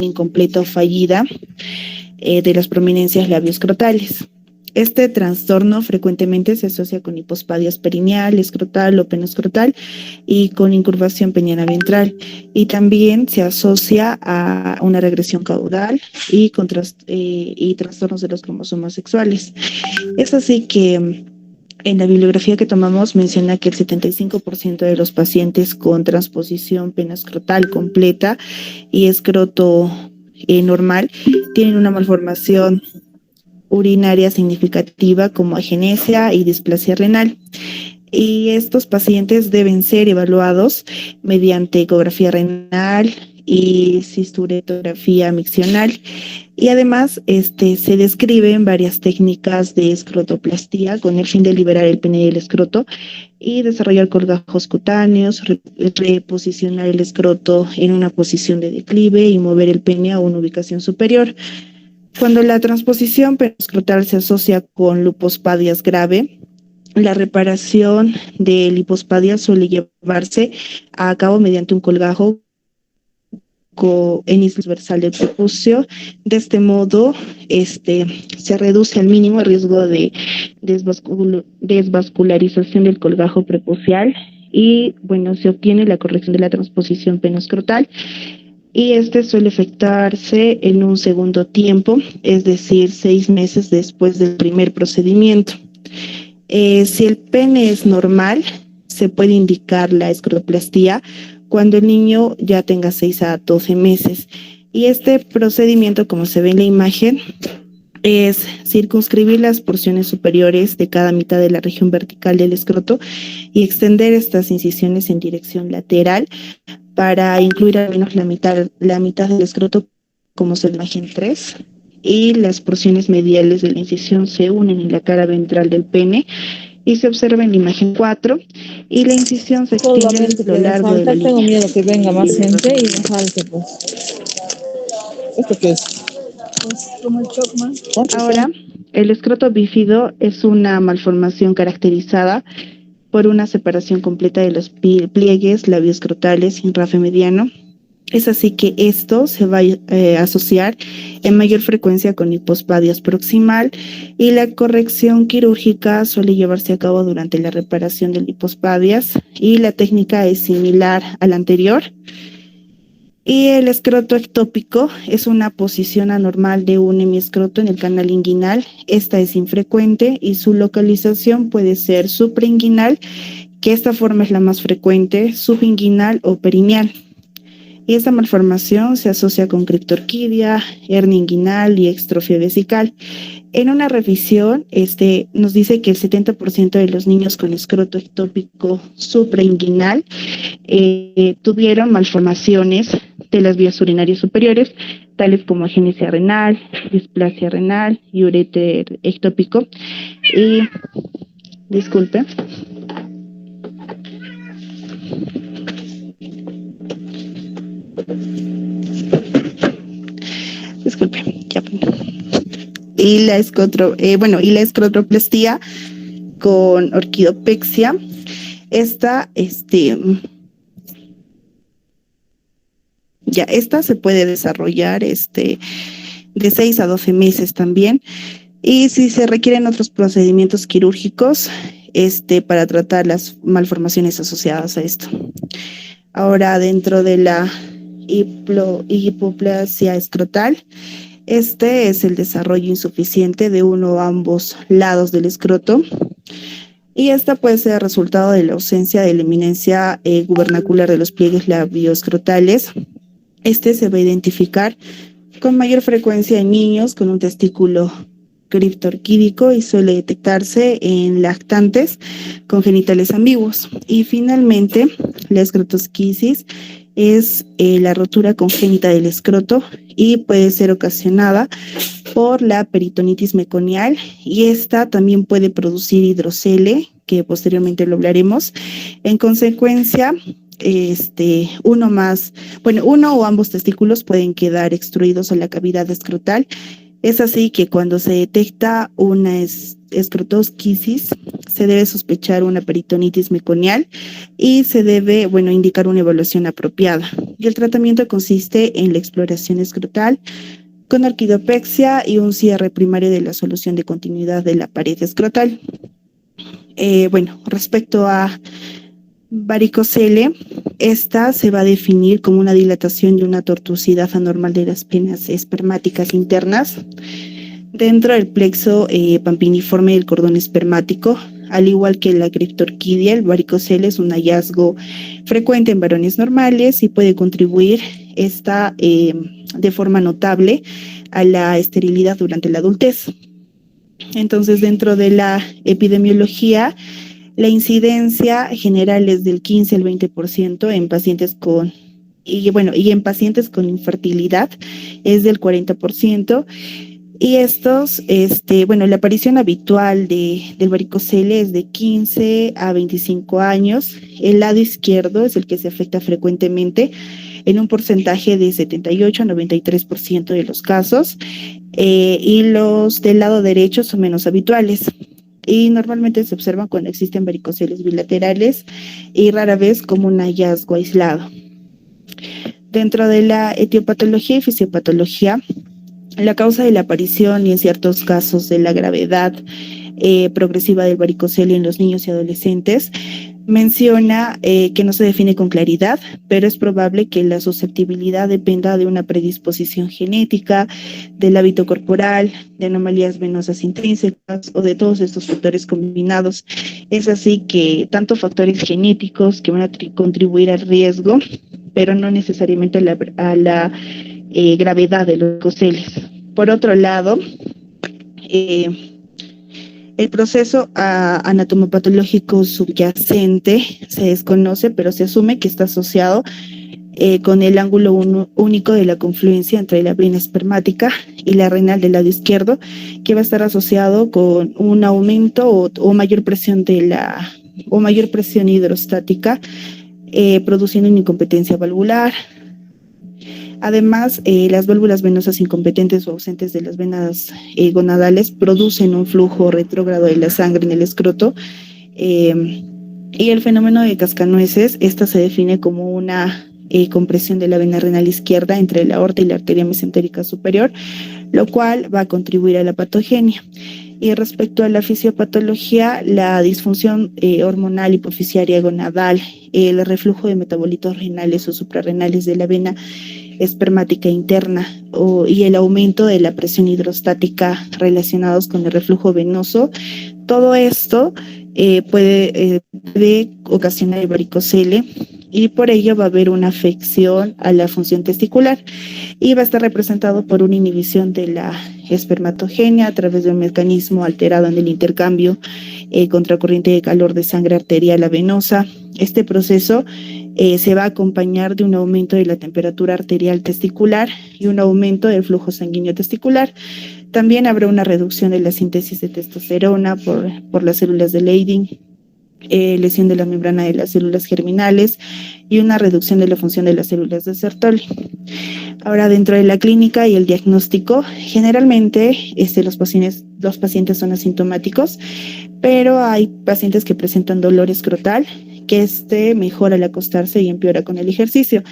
incompleta o fallida de las prominencias labioescrotales. Este trastorno frecuentemente se asocia con hipospadias perineal, escrotal o penoscrotal y con incurvación peniana ventral. Y también se asocia a una regresión caudal y trastornos de los cromosomas sexuales. Es así que en la bibliografía que tomamos menciona que el 75% de los pacientes con transposición penoscrotal completa y escroto normal tienen una malformación urinaria significativa como agenesia y displasia renal. Y estos pacientes deben ser evaluados mediante ecografía renal y cisturetografía miccional. Y además se describen varias técnicas de escrotoplastía con el fin de liberar el pene del escroto y desarrollar colgajos cutáneos, reposicionar el escroto en una posición de declive y mover el pene a una ubicación superior. Cuando la transposición penoscrotal se asocia con lupospadias grave, la reparación de lipospadia suele llevarse a cabo mediante un colgajo en transversal del prepucio. De este modo, se reduce al mínimo el riesgo de desvascularización del colgajo prepucial y, bueno, se obtiene la corrección de la transposición penoscrotal. Y suele efectuarse en un segundo tiempo, es decir, 6 meses después del primer procedimiento. Si el pene es normal, se puede indicar la escrotoplastía cuando el niño ya tenga 6 a 12 meses. Y este procedimiento, como se ve en la imagen, es circunscribir las porciones superiores de cada mitad de la región vertical del escroto y extender estas incisiones en dirección lateral para incluir al menos la mitad del escroto, como se ve en la imagen 3, y las porciones mediales de la incisión se unen en la cara ventral del pene y se observa en la imagen 4, y la incisión se extiende a lo largo de la línea. Tengo miedo que venga más gente y me falte, pues. ¿Esto qué es? Pues como el Chocman. Ahora, el escroto bífido es una malformación caracterizada por una separación completa de los pliegues labioescrotales sin rafe mediano. Es así que esto se va a asociar en mayor frecuencia con hipospadias proximal, y la corrección quirúrgica suele llevarse a cabo durante la reparación de hipospadias, y la técnica es similar a la anterior. Y el escroto ectópico es una posición anormal de un hemiescroto en el canal inguinal. Esta es infrecuente y su localización puede ser suprainguinal, que esta forma es la más frecuente, subinguinal o perineal. Y esta malformación se asocia con criptorquidia, hernia inguinal y extrofia vesical. En una revisión, nos dice que el 70% de los niños con escroto ectópico suprainguinal tuvieron malformaciones de las vías urinarias superiores, tales como agenesia renal, displasia renal y uréter ectópico. Y, disculpe. Ya. Y la escrotoplastía con orquidopexia. Esta se puede desarrollar de 6 a 12 meses también. Y si se requieren otros procedimientos quirúrgicos para tratar las malformaciones asociadas a esto. Ahora, dentro de la hipoplasia escrotal, es el desarrollo insuficiente de uno o ambos lados del escroto, y esta puede ser el resultado de la ausencia de la eminencia gubernacular de los pliegues labioescrotales. Se va a identificar con mayor frecuencia en niños con un testículo criptorquídico y suele detectarse en lactantes con genitales ambiguos. Y finalmente, la escrotosquisis es la rotura congénita del escroto y puede ser ocasionada por la peritonitis meconial, y esta también puede producir hidrocele, que posteriormente lo hablaremos. En consecuencia, uno o ambos testículos pueden quedar extruidos en la cavidad escrotal, Es así que cuando se detecta una escrotosquisis, se debe sospechar una peritonitis meconial y se debe, bueno, indicar una evaluación apropiada. Y el tratamiento consiste en la exploración escrotal con orquidopexia y un cierre primario de la solución de continuidad de la pared escrotal. Bueno, respecto a varicocele, esta se va a definir como una dilatación y una tortuosidad anormal de las venas espermáticas internas dentro del plexo pampiniforme del cordón espermático. Al igual que la criptorquidia, el varicocele es un hallazgo frecuente en varones normales y puede contribuir de forma notable a la esterilidad durante la adultez. Entonces, dentro de la epidemiología, la incidencia general es del 15 al 20% en pacientes y en pacientes con infertilidad es del 40%. Y la aparición habitual del varicocele es de 15 a 25 años. El lado izquierdo es el que se afecta frecuentemente en un porcentaje de 78 a 93% de los casos, y los del lado derecho son menos habituales. Y normalmente se observan cuando existen varicoceles bilaterales y rara vez como un hallazgo aislado. Dentro de la etiopatología y fisiopatología, la causa de la aparición y en ciertos casos de la gravedad progresiva del varicocele en los niños y adolescentes menciona que no se define con claridad, pero es probable que la susceptibilidad dependa de una predisposición genética, del hábito corporal, de anomalías venosas intrínsecas o de todos estos factores combinados. Es así que tanto factores genéticos que van a contribuir al riesgo, pero no necesariamente a la gravedad de los varicoceles. Por otro lado, el proceso anatomopatológico subyacente se desconoce, pero se asume que está asociado con el ángulo único de la confluencia entre la vena espermática y la renal del lado izquierdo, que va a estar asociado con un aumento o mayor presión mayor presión hidrostática, produciendo una incompetencia valvular. Además, las válvulas venosas incompetentes o ausentes de las venas gonadales producen un flujo retrógrado de la sangre en el escroto, y el fenómeno de cascanueces, esta se define como una compresión de la vena renal izquierda entre la aorta y la arteria mesentérica superior, lo cual va a contribuir a la patogenia. Y respecto a la fisiopatología, la disfunción hormonal hipoficiaria gonadal, el reflujo de metabolitos renales o suprarrenales de la vena espermática interna y el aumento de la presión hidrostática relacionados con el reflujo venoso, todo esto puede ocasionar el varicocele, y por ello va a haber una afección a la función testicular y va a estar representado por una inhibición de la espermatogenia a través de un mecanismo alterado en el intercambio contracorriente de calor de sangre arterial a venosa. Este proceso se va a acompañar de un aumento de la temperatura arterial testicular y un aumento del flujo sanguíneo testicular. También habrá una reducción de la síntesis de testosterona por las células de Leydig, lesión de la membrana de las células germinales y una reducción de la función de las células de Sertoli. Ahora, dentro de la clínica y el diagnóstico, generalmente los pacientes son asintomáticos, pero hay pacientes que presentan dolor escrotal, que mejora al acostarse y empeora con el ejercicio.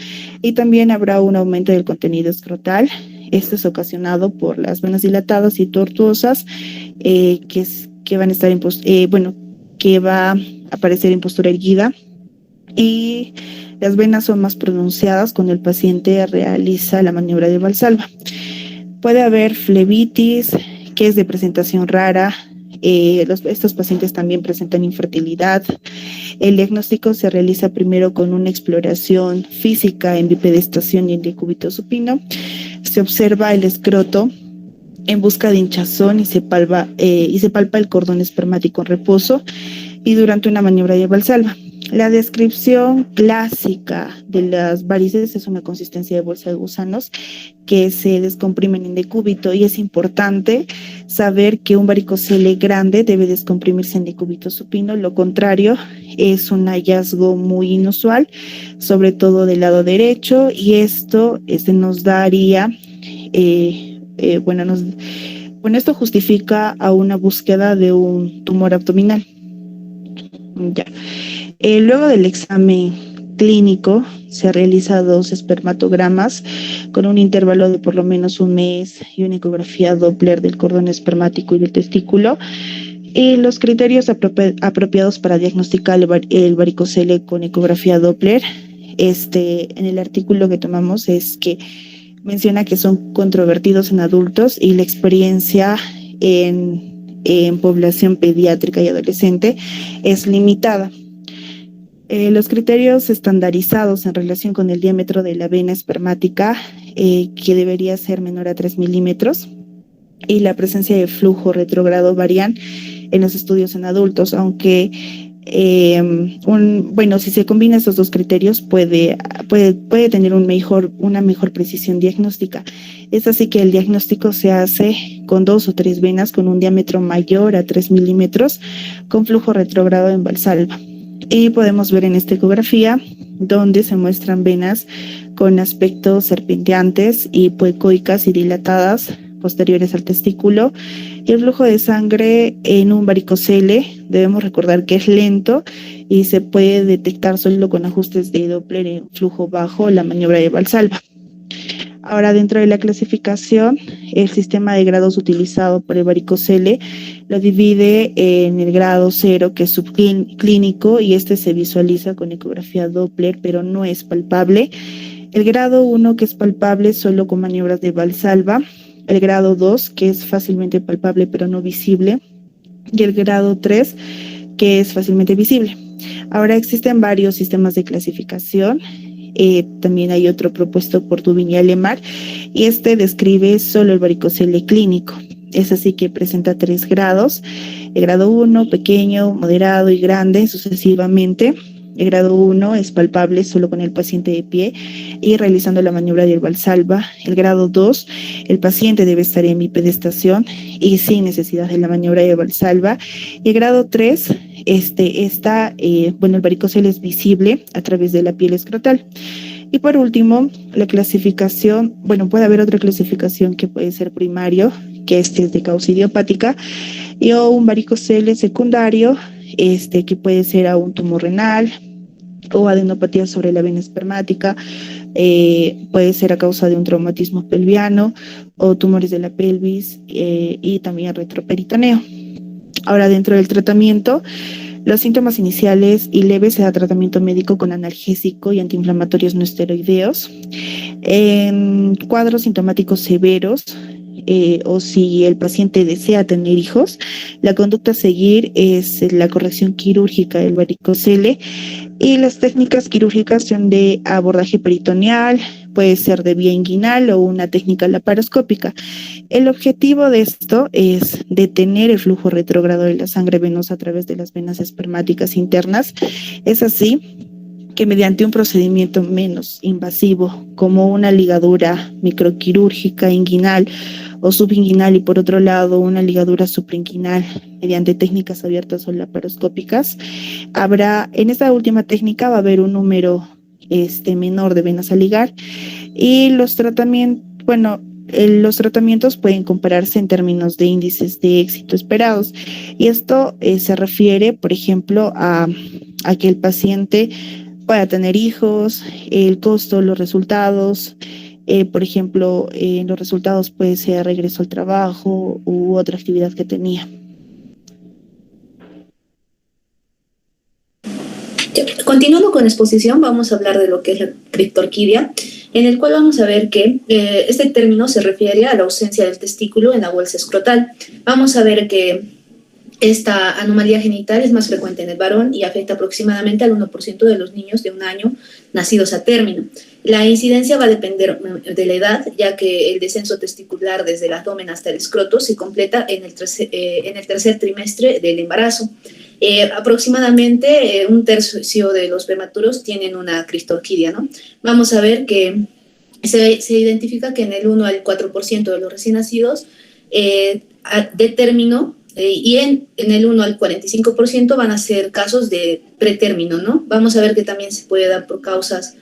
Y también habrá un aumento del contenido escrotal. Esto es ocasionado por las venas dilatadas y tortuosas, que van a estar que va a aparecer en postura erguida, y las venas son más pronunciadas cuando el paciente realiza la maniobra de Valsalva. Puede haber flebitis, que es de presentación rara. Estos pacientes también presentan infertilidad. El diagnóstico se realiza primero con una exploración física en bipedestación y en decúbito supino. Se observa el escroto en busca de hinchazón y se palpa el cordón espermático en reposo y durante una maniobra de Valsalva. La descripción clásica de las varices es una consistencia de bolsa de gusanos que se descomprimen en decúbito, y es importante saber que un varicocele grande debe descomprimirse en decúbito supino. Lo contrario es un hallazgo muy inusual, sobre todo del lado derecho, y esto nos daría esto justifica a una búsqueda de un tumor abdominal. Ya. Luego del examen clínico se realiza 2 espermatogramas con un intervalo de por lo menos un mes y una ecografía Doppler del cordón espermático y del testículo. Y los criterios apropiados para diagnosticar el varicocele con ecografía Doppler, en el artículo que tomamos es que menciona que son controvertidos en adultos y la experiencia en población pediátrica y adolescente es limitada. Los criterios estandarizados en relación con el diámetro de la vena espermática, que debería ser menor a 3 milímetros, y la presencia de flujo retrógrado varían en los estudios en adultos, aunque si se combinan estos 2 criterios puede tener una mejor precisión diagnóstica. Es así que el diagnóstico se hace con 2 o 3 venas con un diámetro mayor a 3 milímetros con flujo retrógrado en Valsalva. Y podemos ver en esta ecografía donde se muestran venas con aspectos serpenteantes y hipoecoicas y dilatadas posteriores al testículo, y el flujo de sangre en un varicocele debemos recordar que es lento y se puede detectar solo con ajustes de Doppler en flujo bajo, la maniobra de Valsalva. Ahora, dentro de la clasificación, el sistema de grados utilizado por el varicocele lo divide en el grado 0, que es subclínico, y se visualiza con ecografía Doppler, pero no es palpable. El grado 1, que es palpable solo con maniobras de Valsalva. El grado 2, que es fácilmente palpable pero no visible. Y el grado 3, que es fácilmente visible. Ahora, existen varios sistemas de clasificación. También hay otro propuesto por Dubin y Alemar, y describe solo el varicocele clínico. Es así que presenta 3 grados: el grado 1, pequeño, moderado y grande, sucesivamente. El grado 1 es palpable solo con el paciente de pie y realizando la maniobra del Valsalva. El grado 2, el paciente debe estar en bipedestación y sin necesidad de la maniobra de Valsalva. Y el grado 3, el varicocele es visible a través de la piel escrotal. Y por último, la clasificación, puede haber otra clasificación que puede ser primario, que es de causa idiopática, o un varicocele secundario, que puede ser a un tumor renal o adenopatía sobre la vena espermática, puede ser a causa de un traumatismo pelviano o tumores de la pelvis, y también retroperitoneo. Ahora, dentro del tratamiento, los síntomas iniciales y leves se da tratamiento médico con analgésico y antiinflamatorios no esteroideos. En cuadros sintomáticos severos, o si el paciente desea tener hijos, la conducta a seguir es la corrección quirúrgica del varicocele, y las técnicas quirúrgicas son de abordaje peritoneal, puede ser de vía inguinal o una técnica laparoscópica. El objetivo de esto es detener el flujo retrógrado de la sangre venosa a través de las venas espermáticas internas. Es así que mediante un procedimiento menos invasivo, como una ligadura microquirúrgica inguinal o subinguinal, y por otro lado una ligadura suprainguinal mediante técnicas abiertas o laparoscópicas, en esta última técnica va a haber un número menor de venas a ligar, y los tratamientos pueden compararse en términos de índices de éxito esperados, y esto se refiere, por ejemplo, a que el paciente pueda tener hijos, el costo, los resultados. Por ejemplo, los resultados puede ser regreso al trabajo u otra actividad que tenía. Continuando con la exposición, vamos a hablar de lo que es la criptorquidia, en el cual vamos a ver que este término se refiere a la ausencia del testículo en la bolsa escrotal. Vamos a ver que esta anomalía genital es más frecuente en el varón y afecta aproximadamente al 1% de los niños de 1 año nacidos a término. La incidencia va a depender de la edad, ya que el descenso testicular desde el abdomen hasta el escroto se completa en el tercer trimestre del embarazo. Aproximadamente 1/3 de los prematuros tienen una criptorquidia, ¿no? Vamos a ver que se identifica que en el 1 al 4% de los recién nacidos de término, y en el 1 al 45% van a ser casos de pretérmino, ¿no? Vamos a ver que también se puede dar por causas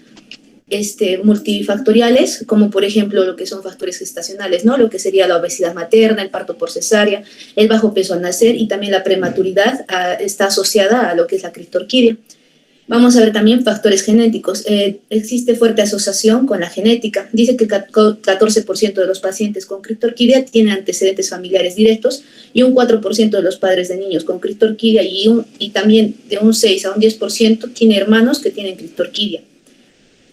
multifactoriales, como por ejemplo lo que son factores gestacionales, ¿no? Lo que sería la obesidad materna, el parto por cesárea, el bajo peso al nacer y también la prematuridad está asociada a lo que es la criptorquidia. Vamos a ver también factores genéticos. Existe fuerte asociación con la genética. Dice que el 14% de los pacientes con criptorquidia tienen antecedentes familiares directos y un 4% de los padres de niños con criptorquidia y también de un 6 a un 10% tiene hermanos que tienen criptorquidia.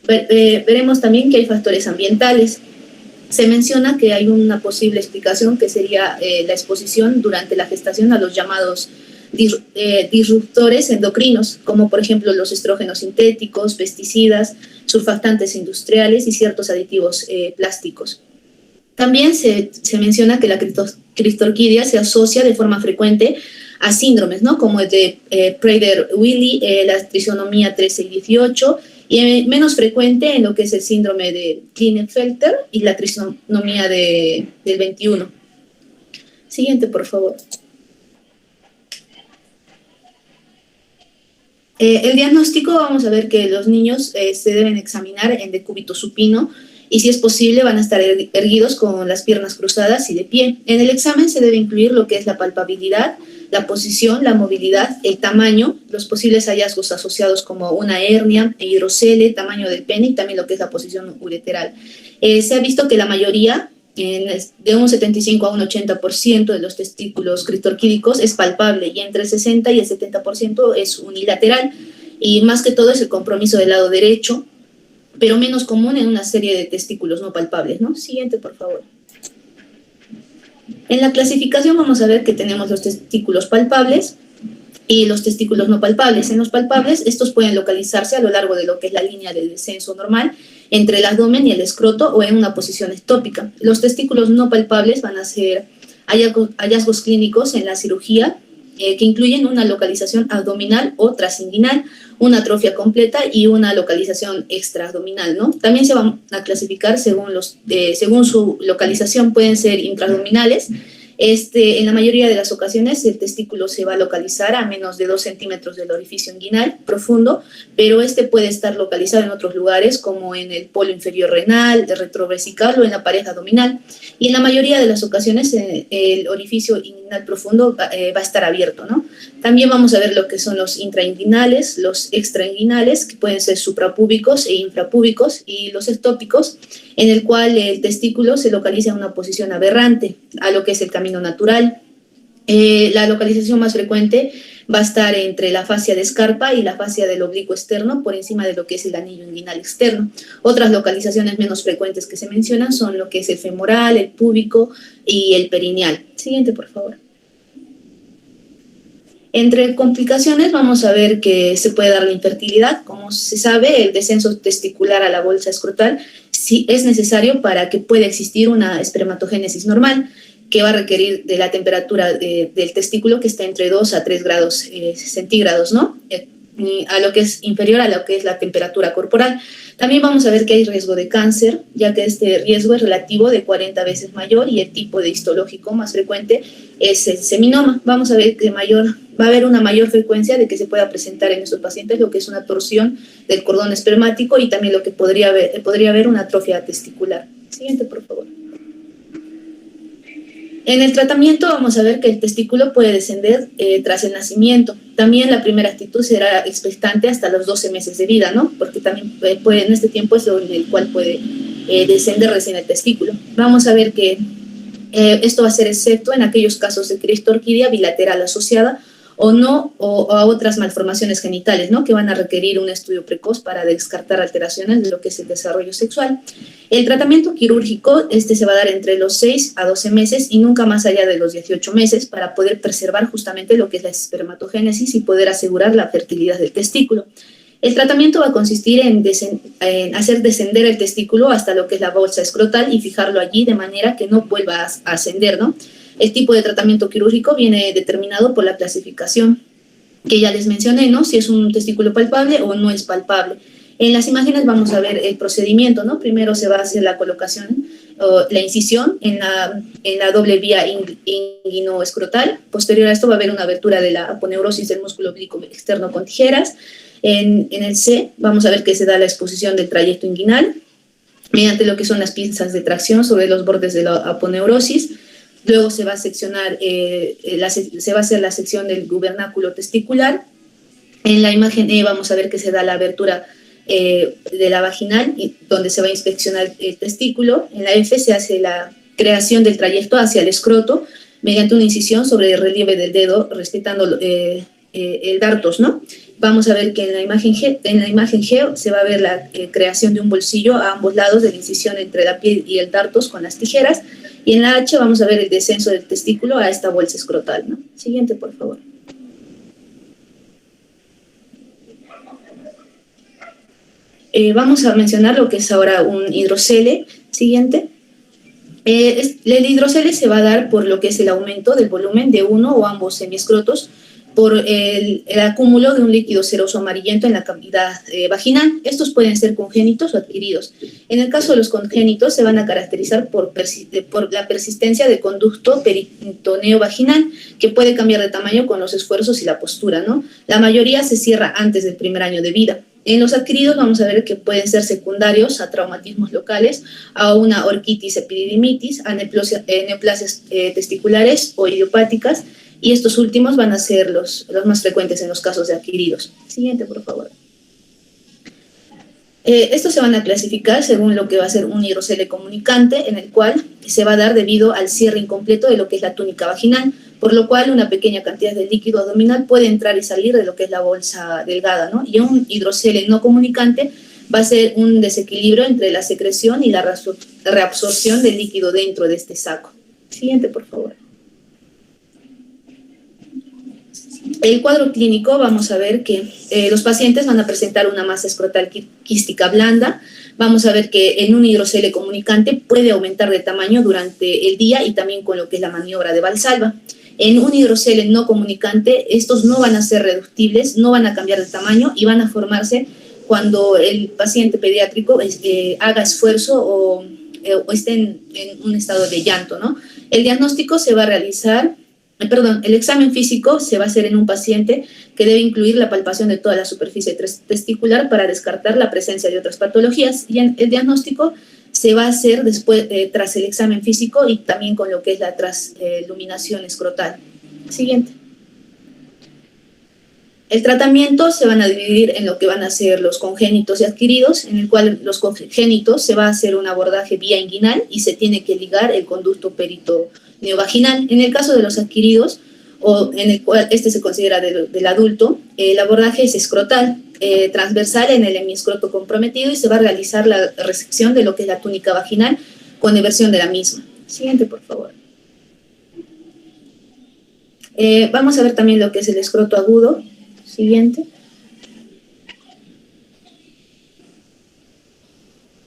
Veremos también que hay factores ambientales. Se menciona que hay una posible explicación que sería la exposición durante la gestación a los llamados disruptores endocrinos, como por ejemplo los estrógenos sintéticos, pesticidas, surfactantes industriales y ciertos aditivos plásticos. También se menciona que la criptorquidia se asocia de forma frecuente a síndromes, ¿no? Como el de Prader-Willi, la trisonomía 13 y 18, y menos frecuente en lo que es el síndrome de Klinefelter y la trisonomía del 21. Siguiente, por favor. El diagnóstico, vamos a ver que los niños se deben examinar en decúbito supino y si es posible van a estar erguidos con las piernas cruzadas y de pie. En el examen se debe incluir lo que es la palpabilidad, la posición, la movilidad, el tamaño, los posibles hallazgos asociados como una hernia, hidrocele, tamaño del pene y también lo que es la posición ureteral. Se ha visto que la mayoría, de un 75 a un 80% de los testículos criptorquídicos es palpable y entre el 60 y el 70% es unilateral y más que todo es el compromiso del lado derecho, pero menos común en una serie de testículos no palpables, ¿no? Siguiente, por favor. En la clasificación vamos a ver que tenemos los testículos palpables y los testículos no palpables. En los palpables, estos pueden localizarse a lo largo de lo que es la línea de descenso normal, entre el abdomen y el escroto o en una posición ectópica. Los testículos no palpables van a ser hallazgos clínicos en la cirugía que incluyen una localización abdominal o trasinguinal, una atrofia completa y una localización extraabdominal, ¿no? También se van a clasificar según su localización, pueden ser intraabdominales. En la mayoría de las ocasiones el testículo se va a localizar a menos de 2 centímetros del orificio inguinal profundo, pero puede estar localizado en otros lugares como en el polo inferior renal, el retrovesical o en la pared abdominal. Y en la mayoría de las ocasiones el orificio inguinal profundo va a estar abierto, ¿no? También vamos a ver lo que son los intrainguinales, los extrainguinales, que pueden ser suprapúbicos e infrapúbicos, y los ectópicos, en el cual el testículo se localiza en una posición aberrante a lo que es el camino natural. La localización más frecuente va a estar entre la fascia de Scarpa y la fascia del oblicuo externo, por encima de lo que es el anillo inguinal externo. Otras localizaciones menos frecuentes que se mencionan son lo que es el femoral, el púbico y el perineal. Siguiente, por favor. Entre complicaciones vamos a ver que se puede dar la infertilidad. Como se sabe, el descenso testicular a la bolsa escrotal sí es necesario para que pueda existir una espermatogénesis normal, que va a requerir de la temperatura del testículo que está entre 2 a 3 grados centígrados, ¿no? A lo que es inferior a lo que es la temperatura corporal. También vamos a ver que hay riesgo de cáncer, ya que este riesgo es relativo de 40 veces mayor y el tipo de histológico más frecuente es el seminoma. Vamos a ver que va a haber una mayor frecuencia de que se pueda presentar en estos pacientes lo que es una torsión del cordón espermático y también lo que podría haber una atrofia testicular. Siguiente, por favor. En el tratamiento vamos a ver que el testículo puede descender tras el nacimiento. También la primera actitud será expectante hasta los 12 meses de vida, ¿no? Porque también en este tiempo es en el cual puede descender recién el testículo. Vamos a ver que esto va a ser excepto en aquellos casos de criptorquidia bilateral asociada o no, o a otras malformaciones genitales, ¿no? Que van a requerir un estudio precoz para descartar alteraciones de lo que es el desarrollo sexual. El tratamiento quirúrgico se va a dar entre los 6 a 12 meses y nunca más allá de los 18 meses para poder preservar justamente lo que es la espermatogénesis y poder asegurar la fertilidad del testículo. El tratamiento va a consistir en hacer descender el testículo hasta lo que es la bolsa escrotal y fijarlo allí de manera que no vuelva a ascender, ¿no? El tipo de tratamiento quirúrgico viene determinado por la clasificación que ya les mencioné, ¿no? Si es un testículo palpable o no es palpable. En las imágenes vamos a ver el procedimiento, ¿no? Primero se va a hacer la colocación la incisión en la doble vía inguinoescrotal. Posterior a esto va a haber una abertura de la aponeurosis del músculo oblicuo externo con tijeras. En el C vamos a ver que se da la exposición del trayecto inguinal mediante lo que son las pinzas de tracción sobre los bordes de la aponeurosis. Luego se va a seccionar, se va a hacer la sección del gubernáculo testicular. En la imagen E vamos a ver que se da la abertura de la vaginal, donde se va a inspeccionar el testículo. En la F se hace la creación del trayecto hacia el escroto mediante una incisión sobre el relieve del dedo, respetando el dartos, ¿no? Vamos a ver que en la imagen G se va a ver la creación de un bolsillo a ambos lados de la incisión entre la piel y el dartos con las tijeras. Y en la H vamos a ver el descenso del testículo a esta bolsa escrotal, ¿no? Siguiente, por favor. Vamos a mencionar lo que es ahora un hidrocele. Siguiente. El hidrocele se va a dar por lo que es el aumento del volumen de uno o ambos semiescrotos por el acúmulo de un líquido seroso amarillento en la cavidad vaginal. Estos pueden ser congénitos o adquiridos. En el caso de los congénitos se van a caracterizar por la persistencia del conducto peritoneo vaginal, que puede cambiar de tamaño con los esfuerzos y la postura, ¿no? La mayoría se cierra antes del primer año de vida. En los adquiridos vamos a ver que pueden ser secundarios a traumatismos locales, a una orquitis epididimitis, a neoplasias testiculares o idiopáticas, y estos últimos van a ser los más frecuentes en los casos de adquiridos. Siguiente, por favor. Estos se van a clasificar según lo que va a ser un hidrocele comunicante, en el cual se va a dar debido al cierre incompleto de lo que es la túnica vaginal, por lo cual una pequeña cantidad de líquido abdominal puede entrar y salir de lo que es la bolsa delgada, ¿no? Y un hidrocele no comunicante va a ser un desequilibrio entre la secreción y la reabsorción del líquido dentro de este saco. Siguiente, por favor. El cuadro clínico, vamos a ver que los pacientes van a presentar una masa escrotal quística blanda. Vamos a ver que en un hidrocele comunicante puede aumentar de tamaño durante el día y también con lo que es la maniobra de Valsalva. En un hidrocele no comunicante, estos no van a ser reductibles, no van a cambiar de tamaño y van a formarse cuando el paciente pediátrico haga esfuerzo o esté en un estado de llanto, ¿no? El diagnóstico se va a realizar. El examen físico se va a hacer en un paciente que debe incluir la palpación de toda la superficie testicular para descartar la presencia de otras patologías, y el diagnóstico se va a hacer después, tras el examen físico y también con lo que es la transluminación escrotal. Siguiente. El tratamiento se van a dividir en lo que van a ser los congénitos y adquiridos, en el cual los congénitos se va a hacer un abordaje vía inguinal y se tiene que ligar el conducto peritoneovaginal. En el caso de los adquiridos, o en el cual este se considera del adulto, el abordaje es escrotal, transversal en el hemiescroto comprometido, y se va a realizar la resección de lo que es la túnica vaginal con eversión de la misma. Siguiente, por favor. Vamos a ver también lo que es el escroto agudo. Siguiente.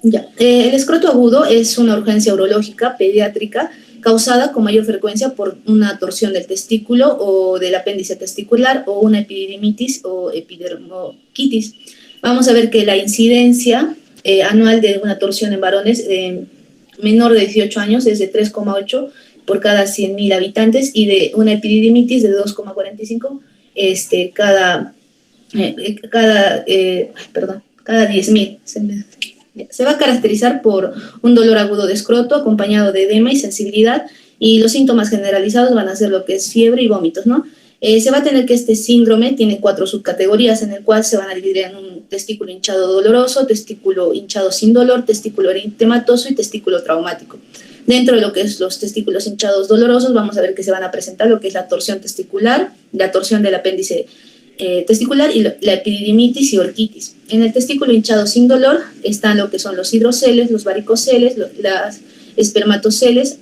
Ya. El escroto agudo es una urgencia urológica pediátrica causada con mayor frecuencia por una torsión del testículo o del apéndice testicular o una epididimitis o epidermoquitis. Vamos a ver que la incidencia anual de una torsión en varones menor de 18 años es de 3,8 por cada 100.000 habitantes y de una epididimitis de 2,45 cada 10.000. Se va a caracterizar por un dolor agudo de escroto acompañado de edema y sensibilidad, y los síntomas generalizados van a ser lo que es fiebre y vómitos, ¿no? Se va a tener que este síndrome tiene 4 subcategorías, en el cual se van a dividir en un testículo hinchado doloroso, testículo hinchado sin dolor, testículo eritematoso y testículo traumático. Dentro de lo que es los testículos hinchados dolorosos, vamos a ver que se van a presentar lo que es la torsión testicular, la torsión del apéndice testicular y la epididimitis y orquitis. En el testículo hinchado sin dolor están lo que son los hidroceles, los varicoceles, las espermatoceles,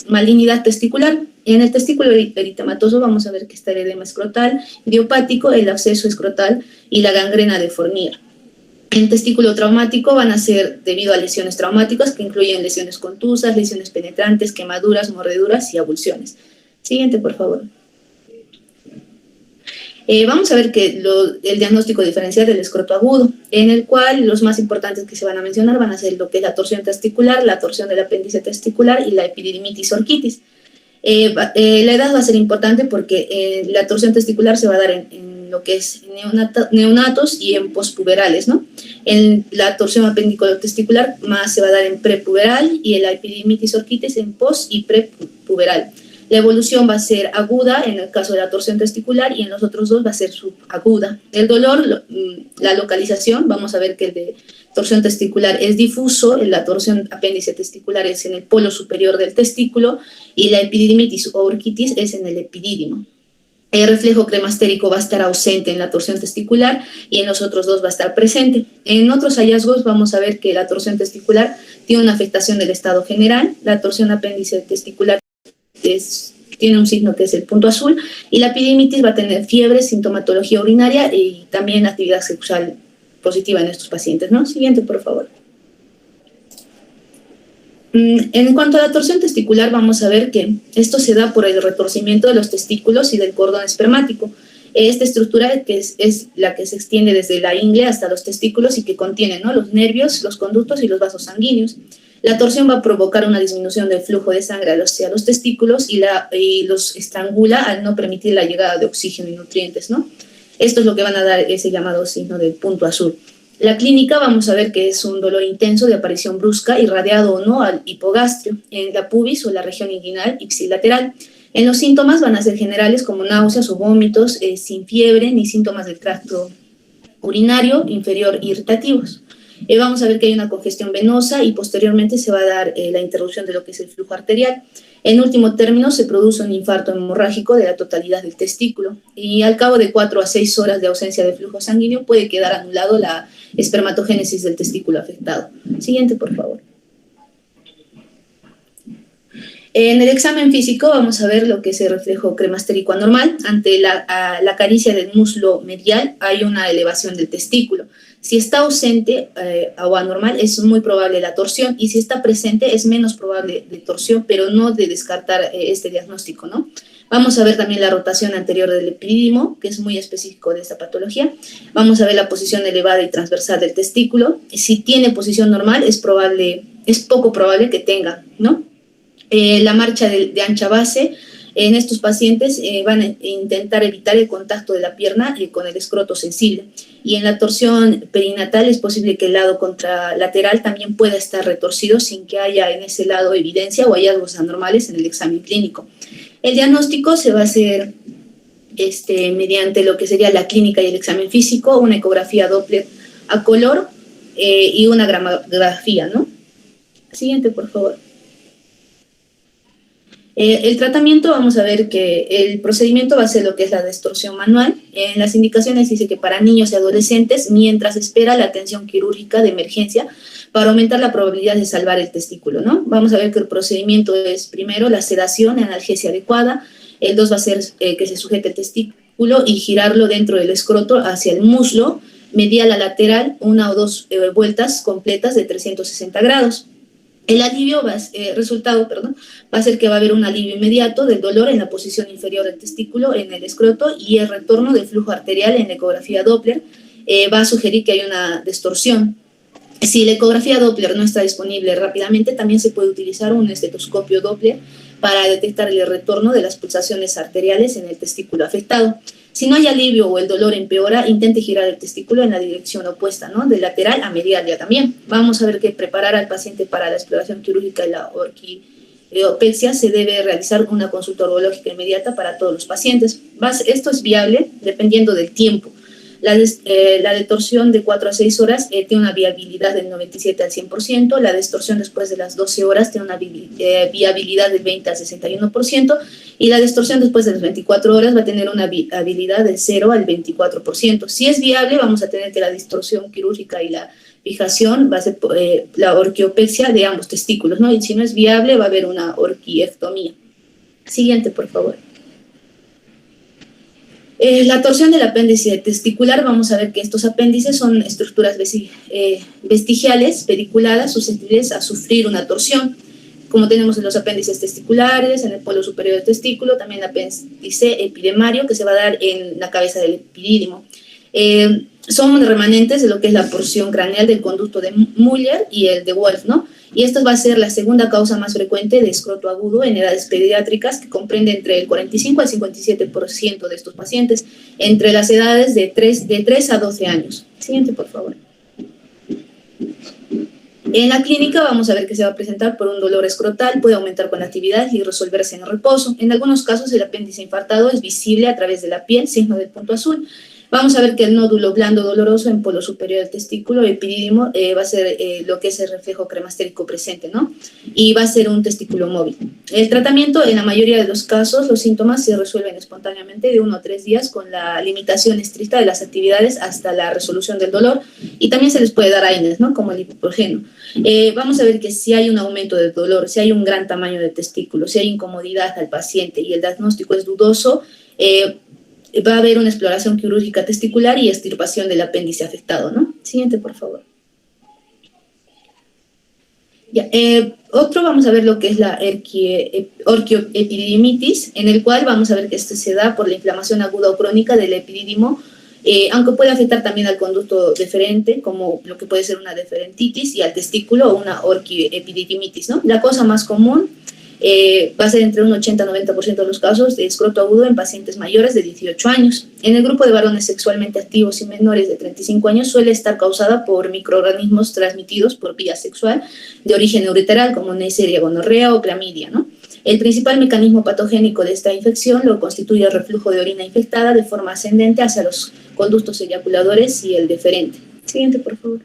malignidad testicular. En el testículo eritematoso vamos a ver que está el edema escrotal, idiopático, el absceso escrotal y la gangrena de Fournier. En testículo traumático van a ser debido a lesiones traumáticas que incluyen lesiones contusas, lesiones penetrantes, quemaduras, mordeduras y abulsiones. Siguiente, por favor. Vamos a ver que el diagnóstico diferencial del escroto agudo, en el cual los más importantes que se van a mencionar van a ser lo que es la torsión testicular, la torsión del apéndice testicular y la epididimitis orquitis. La edad va a ser importante porque la torsión testicular se va a dar en lo que es neonatos y en pospuberales, ¿no? La torsión apéndico-testicular más se va a dar en prepuberal y la epididimitis orquitis en post y prepuberal. La evolución va a ser aguda en el caso de la torsión testicular y en los otros dos va a ser subaguda. El dolor, la localización, vamos a ver que el de torsión testicular es difuso, la torsión apéndice testicular es en el polo superior del testículo y la epididimitis o orquitis es en el epidídimo. El reflejo cremastérico va a estar ausente en la torsión testicular y en los otros dos va a estar presente. En otros hallazgos vamos a ver que la torsión testicular tiene una afectación del estado general, la torsión apéndice testicular tiene un signo que es el punto azul y la epididimitis va a tener fiebre, sintomatología urinaria y también actividad sexual positiva en estos pacientes, ¿no? Siguiente, por favor. En cuanto a la torsión testicular, vamos a ver que esto se da por el retorcimiento de los testículos y del cordón espermático. Esta estructura que es la que se extiende desde la ingle hasta los testículos y que contiene, ¿no?, los nervios, los conductos y los vasos sanguíneos. La torsión va a provocar una disminución del flujo de sangre hacia los testículos y los estrangula al no permitir la llegada de oxígeno y nutrientes, ¿no? Esto es lo que van a dar ese llamado signo del punto azul. La clínica vamos a ver que es un dolor intenso de aparición brusca, irradiado o no al hipogastrio, en la pubis o la región inguinal ipsilateral. En los síntomas van a ser generales como náuseas o vómitos, sin fiebre ni síntomas del tracto urinario inferior irritativos. Vamos a ver que hay una congestión venosa y posteriormente se va a dar la interrupción de lo que es el flujo arterial. En último término, se produce un infarto hemorrágico de la totalidad del testículo y al cabo de 4 a 6 horas de ausencia de flujo sanguíneo puede quedar anulado la espermatogénesis del testículo afectado. Siguiente, por favor. En el examen físico vamos a ver lo que es el reflejo cremastérico anormal. Ante la caricia del muslo medial hay una elevación del testículo. Si está ausente o anormal es muy probable la torsión y si está presente es menos probable de torsión, pero no de descartar este diagnóstico, ¿no? Vamos a ver también la rotación anterior del epidídimo, que es muy específico de esta patología. Vamos a ver la posición elevada y transversal del testículo. Si tiene posición normal es poco probable que tenga, ¿no? La marcha de ancha base, en estos pacientes van a intentar evitar el contacto de la pierna con el escroto sensible. Y en la torsión perinatal es posible que el lado contralateral también pueda estar retorcido sin que haya en ese lado evidencia o hallazgos anormales en el examen clínico. El diagnóstico se va a hacer mediante lo que sería la clínica y el examen físico, una ecografía Doppler a color y una gramografía, ¿no? Siguiente, por favor. El tratamiento, vamos a ver que el procedimiento va a ser lo que es la distorsión manual. En las indicaciones dice que para niños y adolescentes, mientras espera la atención quirúrgica de emergencia para aumentar la probabilidad de salvar el testículo, ¿no? Vamos a ver que el procedimiento es primero la sedación, analgesia adecuada. El 2 va a ser que se sujete el testículo y girarlo dentro del escroto hacia el muslo, medial a lateral, 1 o 2 vueltas completas de 360 grados. El resultado va a ser que va a haber un alivio inmediato del dolor en la posición inferior del testículo, en el escroto, y el retorno del flujo arterial en la ecografía Doppler va a sugerir que hay una distorsión. Si la ecografía Doppler no está disponible rápidamente, también se puede utilizar un estetoscopio Doppler para detectar el retorno de las pulsaciones arteriales en el testículo afectado. Si no hay alivio o el dolor empeora, intente girar el testículo en la dirección opuesta, ¿no? De lateral a medial ya también. Vamos a ver que preparar al paciente para la exploración quirúrgica y la orquiopexia se debe realizar una consulta urológica inmediata para todos los pacientes. Esto es viable dependiendo del tiempo. La detorsión de 4 a 6 horas tiene una viabilidad del 97 al 100%, la distorsión después de las 12 horas tiene una viabilidad del 20 al 61%, y la distorsión después de las 24 horas va a tener una viabilidad del 0 al 24%. Si es viable, vamos a tener que la distorsión quirúrgica y la fijación va a ser la orquiopexia de ambos testículos, ¿no? Y si no es viable, va a haber una orquiectomía. Siguiente, por favor. La torsión del apéndice testicular, vamos a ver que estos apéndices son estructuras vestigiales, pediculadas, susceptibles a sufrir una torsión. como tenemos en los apéndices testiculares, en el polo superior del testículo, también el apéndice epidemario que se va a dar en la cabeza del epidídimo. Son remanentes de lo que es la porción craneal del conducto de Muller y el de Wolff, ¿no? Y esto va a ser la segunda causa más frecuente de escroto agudo en edades pediátricas, que comprende entre el 45 al 57% de estos pacientes, entre las edades de 3 a 12 años. Siguiente, por favor. En la clínica vamos a ver que se va a presentar por un dolor escrotal, puede aumentar con la actividad y resolverse en el reposo. En algunos casos el apéndice infartado es visible a través de la piel, signo del punto azul. Vamos a ver que el nódulo blando doloroso en polo superior del testículo epidídimo va a ser lo que es el reflejo cremastérico presente, ¿no? Y va a ser un testículo móvil. El tratamiento, en la mayoría de los casos, los síntomas se resuelven espontáneamente de 1 a 3 días con la limitación estricta de las actividades hasta la resolución del dolor, y también se les puede dar AINES, ¿no? Como el ibuprofeno. Vamos a ver que si hay un aumento del dolor, si hay un gran tamaño de testículo, si hay incomodidad al paciente y el diagnóstico es dudoso, va a haber una exploración quirúrgica testicular y extirpación del apéndice afectado, ¿no? Siguiente, por favor. Ya, otro, vamos a ver lo que es la orquioepididimitis, en el cual vamos a ver que esto se da por la inflamación aguda o crónica del epidídimo, aunque puede afectar también al conducto deferente, como lo que puede ser una deferentitis, y al testículo o una orquioepididimitis, ¿no? La cosa más común va a ser entre un 80-90% de los casos de escroto agudo en pacientes mayores de 18 años. En el grupo de varones sexualmente activos y menores de 35 años suele estar causada por microorganismos transmitidos por vía sexual de origen ureteral, como Neisseria gonorrea o clamidia, ¿no? El principal mecanismo patogénico de esta infección lo constituye el reflujo de orina infectada de forma ascendente hacia los conductos eyaculadores y el deferente. Siguiente, por favor.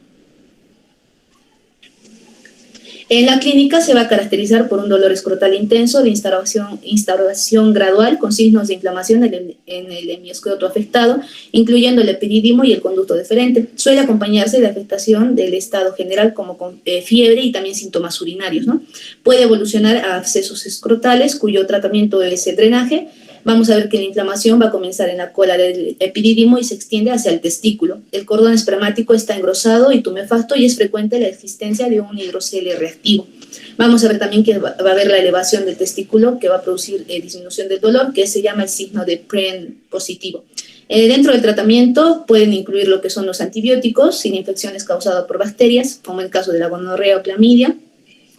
En la clínica se va a caracterizar por un dolor escrotal intenso de instauración gradual con signos de inflamación en el hemiescroto afectado, incluyendo el epidídimo y el conducto deferente. Suele acompañarse de afectación del estado general como con fiebre y también síntomas urinarios, ¿no? Puede evolucionar a abscesos escrotales cuyo tratamiento es el drenaje. Vamos a ver que la inflamación va a comenzar en la cola del epidídimo y se extiende hacia el testículo. El cordón espermático está engrosado y tumefacto y es frecuente la existencia de un hidrocele reactivo. Vamos a ver también que va a haber la elevación del testículo que va a producir disminución del dolor, que se llama el signo de PREN positivo. Dentro del tratamiento pueden incluir lo que son los antibióticos sin infecciones causadas por bacterias, como el caso de la gonorrea o clamidia,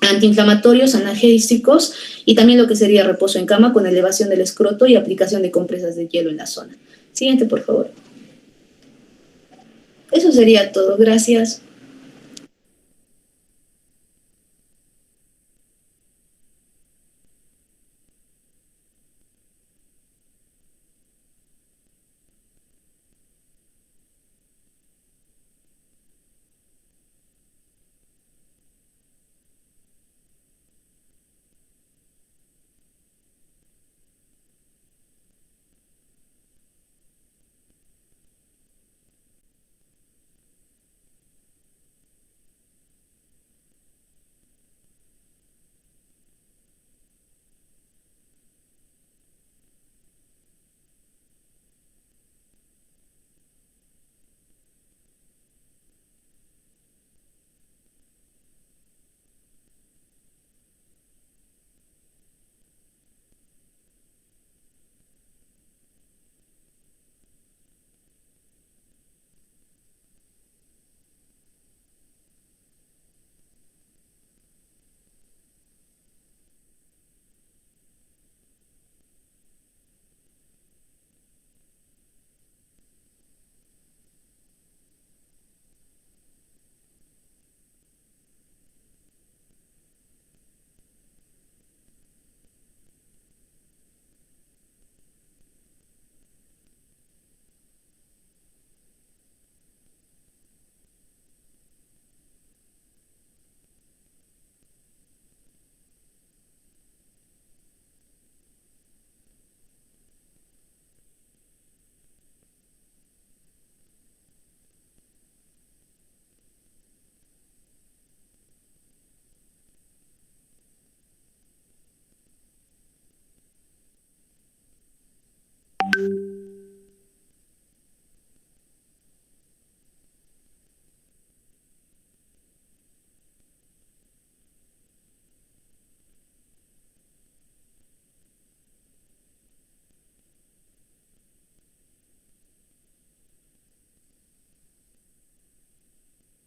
antiinflamatorios, analgésicos y también lo que sería reposo en cama con elevación del escroto y aplicación de compresas de hielo en la zona. Siguiente, por favor. Eso sería todo. Gracias.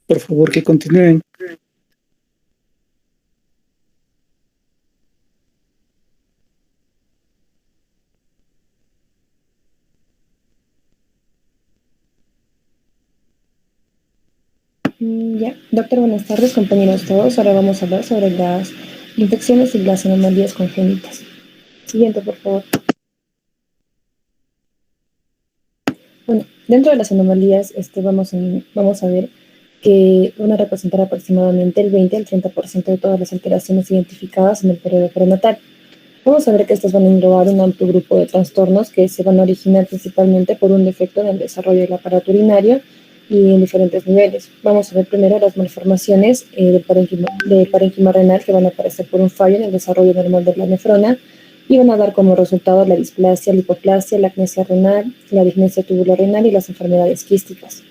Por favor, que continúen. Ya, doctor, buenas tardes, compañeros todos. Ahora vamos a hablar sobre las infecciones y las anomalías congénitas. Siguiente, por favor. Bueno, dentro de las anomalías, vamos a ver que van a representar aproximadamente el 20 al 30% de todas las alteraciones identificadas en el periodo prenatal. Vamos a ver que estas van a englobar un amplio grupo de trastornos que se van a originar principalmente por un defecto en el desarrollo del aparato urinario y en diferentes niveles. Vamos a ver primero las malformaciones del parénquima renal que van a aparecer por un fallo en el desarrollo normal de la nefrona y van a dar como resultado la displasia, la hipoplasia, la acnesia renal, la disnesia tubulorenal y las enfermedades quísticas.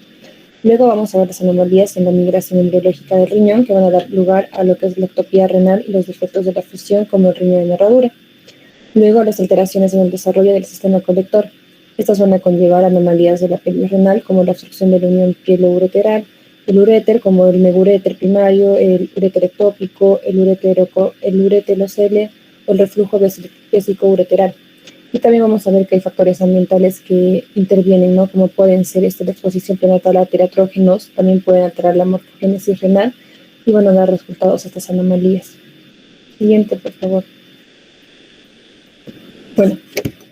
Luego vamos a ver las anomalías en la migración embriológica del riñón que van a dar lugar a lo que es la ectopía renal y los defectos de la fusión como el riñón en herradura. Luego las alteraciones en el desarrollo del sistema colector. Estas van a conllevar anomalías de la pelvis renal como la obstrucción de la unión pielo-ureteral, el uréter como el meguréter primario, el uréter ectópico, el uretelocele o el reflujo vesíco-ureteral. Y también vamos a ver que hay factores ambientales que intervienen, ¿no? Como pueden ser la exposición prenatal a teratrógenos, también pueden alterar la morfogénesis renal y van a dar resultados a estas anomalías. Siguiente, por favor. Bueno,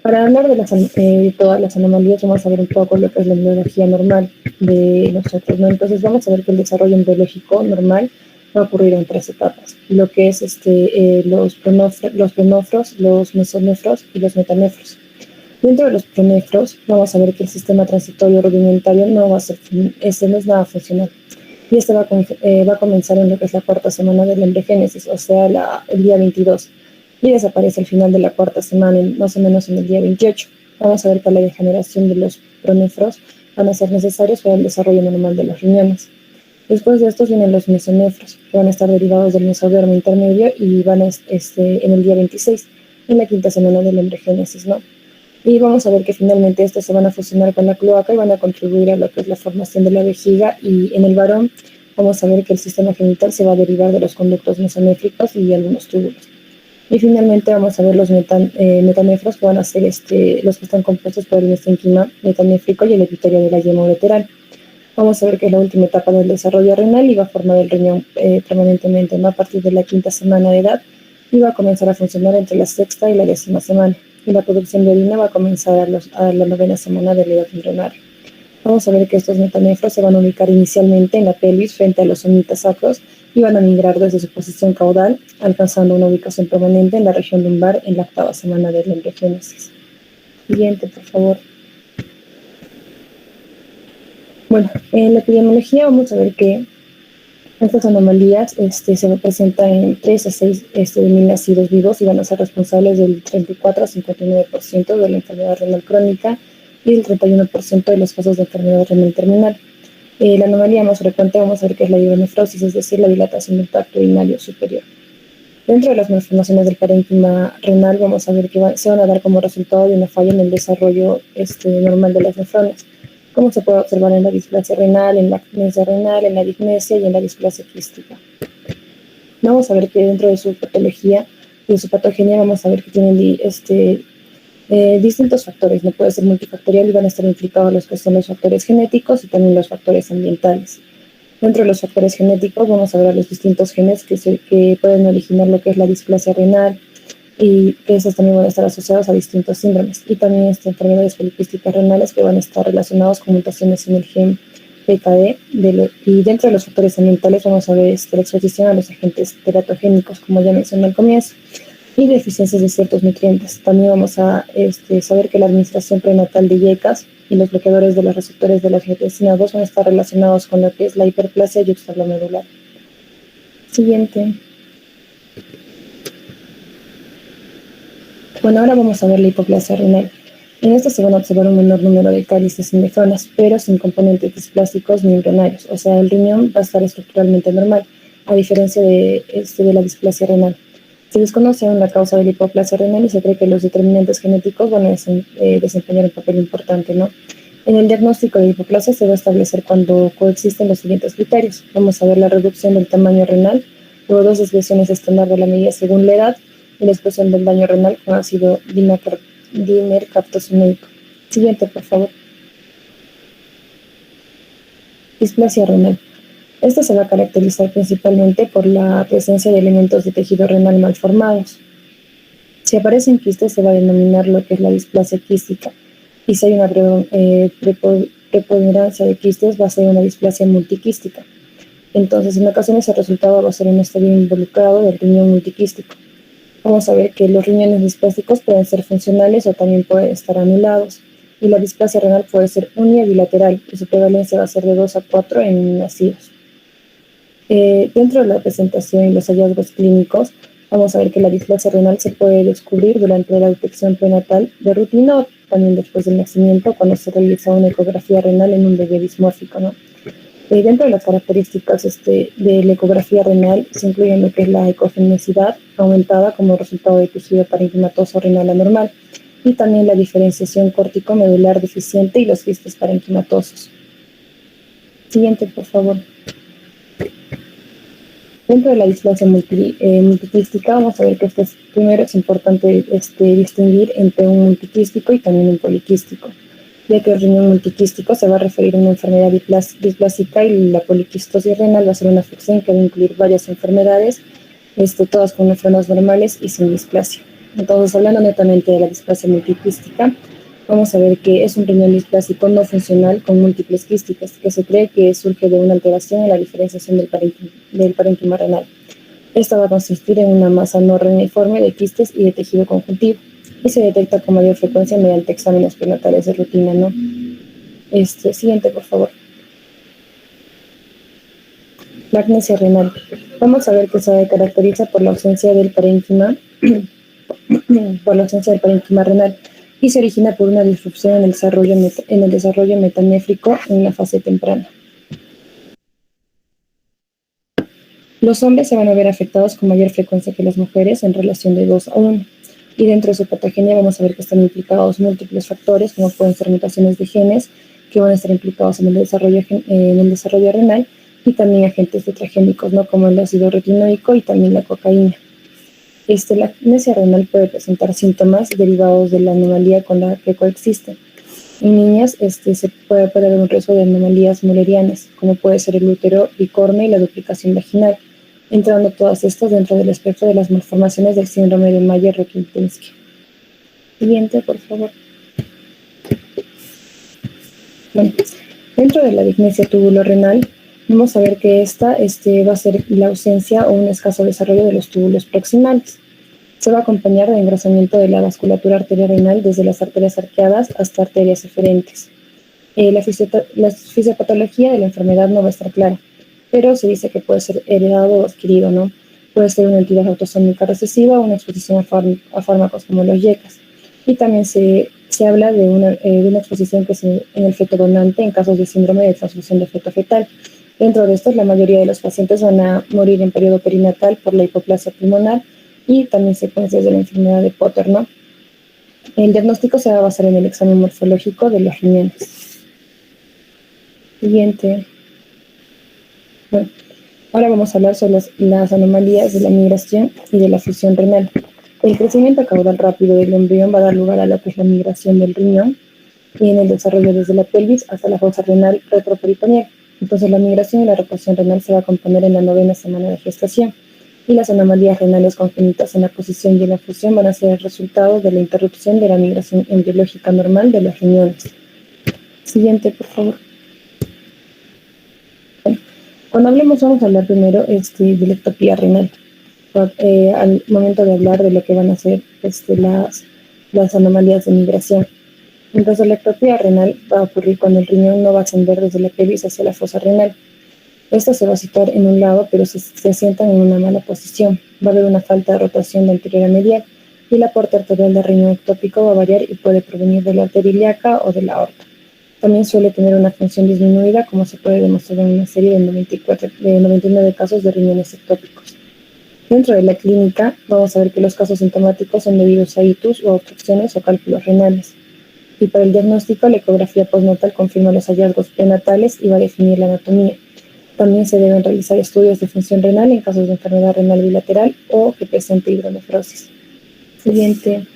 para hablar de todas las anomalías, vamos a ver un poco lo que es la embriología normal de nosotros, ¿no? Entonces vamos a ver que el desarrollo embriológico normal va a ocurrir en 3 etapas, lo que es los pronefros, los mesonefros y los metanefros. Dentro de los pronefros vamos a ver que el sistema transitorio rudimentario no va es nada funcional. Y va a comenzar en lo que es la 4ª semana de la embriogénesis, o sea, el día 22. Y desaparece al final de la 4ª semana, más o menos en el día 28. Vamos a ver que la degeneración de los pronefros van a ser necesarios para el desarrollo normal de los riñones. Después de estos vienen los mesonefros, que van a estar derivados del mesodermo intermedio y van en el día 26, en la 5ª semana de la embriogénesis, ¿no? Y vamos a ver que finalmente estos se van a fusionar con la cloaca y van a contribuir a lo que es la formación de la vejiga, y en el varón vamos a ver que el sistema genital se va a derivar de los conductos mesonéfricos y algunos túbulos. Y finalmente vamos a ver los metanefros, que van a ser los que están compuestos por el mesenquima metanéfrico y el epitelio de la yema ureteral. Vamos a ver que es la última etapa del desarrollo renal y va a formar el riñón permanentemente, ¿no? A partir de la 5ª semana de edad, y va a comenzar a funcionar entre la 6ª y la 10ª semana. Y la producción de orina va a comenzar a la 9ª semana de la edad embrionaria. Vamos a ver que estos metanefros se van a ubicar inicialmente en la pelvis frente a los somitas sacros y van a migrar desde su posición caudal, alcanzando una ubicación permanente en la región lumbar en la 8ª semana de la embriogénesis. Siguiente, por favor. Bueno, en la epidemiología vamos a ver que estas anomalías se presentan en 3 a 6 mil nacidos vivos y van a ser responsables del 34 a 59% de la enfermedad renal crónica y del 31% de los casos de enfermedad renal terminal. La anomalía más frecuente vamos a ver que es la hidronefrosis, es decir, la dilatación del tracto urinario superior. Dentro de las malformaciones del parénquima renal vamos a ver que se van a dar como resultado de una falla en el desarrollo normal de las nefronas, como se puede observar en la displasia renal, en la acnesia renal, en la disnesia y en la displasia quística. Vamos a ver que dentro de su patología y de su patogenia vamos a ver que tienen distintos factores, no puede ser multifactorial y van a estar implicados los que son los factores genéticos y también los factores ambientales. Dentro de los factores genéticos vamos a ver los distintos genes que pueden originar lo que es la displasia renal, y que esos también van a estar asociados a distintos síndromes, y también enfermedades poliquísticas renales que van a estar relacionados con mutaciones en el gen PKD. Y dentro de los factores ambientales vamos a ver la exposición a los agentes teratogénicos, como ya mencioné al comienzo, y deficiencias de ciertos nutrientes. También vamos a saber que la administración prenatal de IECAS y los bloqueadores de los receptores de la angiotensina 2 van a estar relacionados con lo que es la hiperplasia yuxtaglomerular. Siguiente. Bueno, ahora vamos a ver la hipoplasia renal. En esta se van a observar un menor número de cálices y nefronas, pero sin componentes displásicos ni embrionarios. O sea, el riñón va a estar estructuralmente normal, a diferencia de la displasia renal. Se desconoce aún la causa de la hipoplasia renal y se cree que los determinantes genéticos van a desempeñar un papel importante, ¿no? En el diagnóstico de hipoplasia se va a establecer cuando coexisten los siguientes criterios. Vamos a ver la reducción del tamaño renal, luego dos desviaciones estándar de la medida según la edad y la expresión del daño renal con ácido dimercaptosinoico. Siguiente, por favor. Displasia renal. Esta se va a caracterizar principalmente por la presencia de elementos de tejido renal malformados. Si aparecen quistes, se va a denominar lo que es la displasia quística. Y si hay una preponderancia de quistes, va a ser una displasia multiquística. Entonces, en ocasiones el resultado va a ser un estadio involucrado del riñón multiquístico. Vamos a ver que los riñones displásticos pueden ser funcionales o también pueden estar anulados. Y la displasia renal puede ser unia bilateral y su prevalencia va a ser de 2 a 4 en nacidos. Dentro de la presentación y los hallazgos clínicos, vamos a ver que la displasia renal se puede descubrir durante la detección prenatal de rutina o también después del nacimiento cuando se realiza una ecografía renal en un bebé dismórfico, ¿no? Dentro de las características de la ecografía renal se incluyen lo que es la ecogenicidad aumentada como resultado de tejido parenquimatoso renal anormal y también la diferenciación córtico-medular deficiente y los quistes parenquimatosos. Siguiente, por favor. Dentro de la displasia multiquística, vamos a ver que primero es importante distinguir entre un multiquístico y también un poliquístico, ya que el riñón multiquístico se va a referir a una enfermedad displásica y la poliquistosis renal va a ser una afección que va a incluir varias enfermedades, todas con nefronas normales y sin displasia. Entonces, hablando netamente de la displasia multiquística, vamos a ver que es un riñón displásico no funcional con múltiples quísticas, que se cree que surge de una alteración en la diferenciación del parénquima renal. Esta va a consistir en una masa no reniforme de quistes y de tejido conjuntivo, y se detecta con mayor frecuencia mediante exámenes prenatales de rutina, ¿no? Siguiente, por favor. La agnesia renal. Vamos a ver que se caracteriza por la ausencia del parénquima, renal, y se origina por una disrupción en el desarrollo metanéfrico en una fase temprana. Los hombres se van a ver afectados con mayor frecuencia que las mujeres en relación de 2 a 1. Y dentro de su patogenia vamos a ver que están implicados múltiples factores, como pueden ser mutaciones de genes, que van a estar implicados en el desarrollo renal, y también agentes tetragénicos, ¿no? Como el ácido retinoico y también la cocaína. La agnesia renal puede presentar síntomas derivados de la anomalía con la que coexiste. En niñas se puede haber un riesgo de anomalías müllerianas, como puede ser el útero bicorne y la duplicación vaginal, entrando todas estas dentro del espectro de las malformaciones del síndrome de Mayer-Rokitansky. Siguiente, por favor. Bueno, dentro de la disgnesia tubulorenal, vamos a ver que esta va a ser la ausencia o un escaso desarrollo de los túbulos proximales. Se va a acompañar de engrosamiento de la vasculatura arterial renal desde las arterias arqueadas hasta arterias eferentes. La fisiopatología de la enfermedad no va a estar clara, pero se dice que puede ser heredado o adquirido, ¿no? Puede ser una entidad autosómica recesiva o una exposición a fármacos como los YECAS. Y también se habla de una exposición que es en el feto donante en casos de síndrome de transfusión de feto fetal. Dentro de estos, la mayoría de los pacientes van a morir en periodo perinatal por la hipoplasia pulmonar y también secuencias de la enfermedad de Potter, ¿no? El diagnóstico se va a basar en el examen morfológico de los riñones. Siguiente. Bueno, ahora vamos a hablar sobre las anomalías de la migración y de la fusión renal. El crecimiento caudal rápido del embrión va a dar lugar a lo que es la migración del riñón y en el desarrollo desde la pelvis hasta la fosa renal retroperitoneal. Entonces, la migración y la rotación renal se va a componer en la 9ª semana de gestación. Y las anomalías renales congénitas en la posición y en la fusión van a ser el resultado de la interrupción de la migración embriológica normal de los riñones. Siguiente, por favor. Bueno, cuando hablemos, vamos a hablar primero de la ectopía renal. Al momento de hablar de lo que van a ser las anomalías de migración. Entonces, la ectopía renal va a ocurrir cuando el riñón no va a ascender desde la pelvis hacia la fosa renal. Esta se va a situar en un lado, pero se asientan en una mala posición. Va a haber una falta de rotación de anterior a medial y el aporte arterial del riñón ectópico va a variar y puede provenir de la arteria ilíaca o de la aorta. También suele tener una función disminuida, como se puede demostrar en una serie de 99 casos de riñones ectópicos. Dentro de la clínica, vamos a ver que los casos sintomáticos son debidos a itus o obstrucciones o cálculos renales. Y para el diagnóstico, la ecografía postnatal confirma los hallazgos prenatales y va a definir la anatomía. También se deben realizar estudios de función renal en casos de enfermedad renal bilateral o que presente hidronefrosis. Siguiente.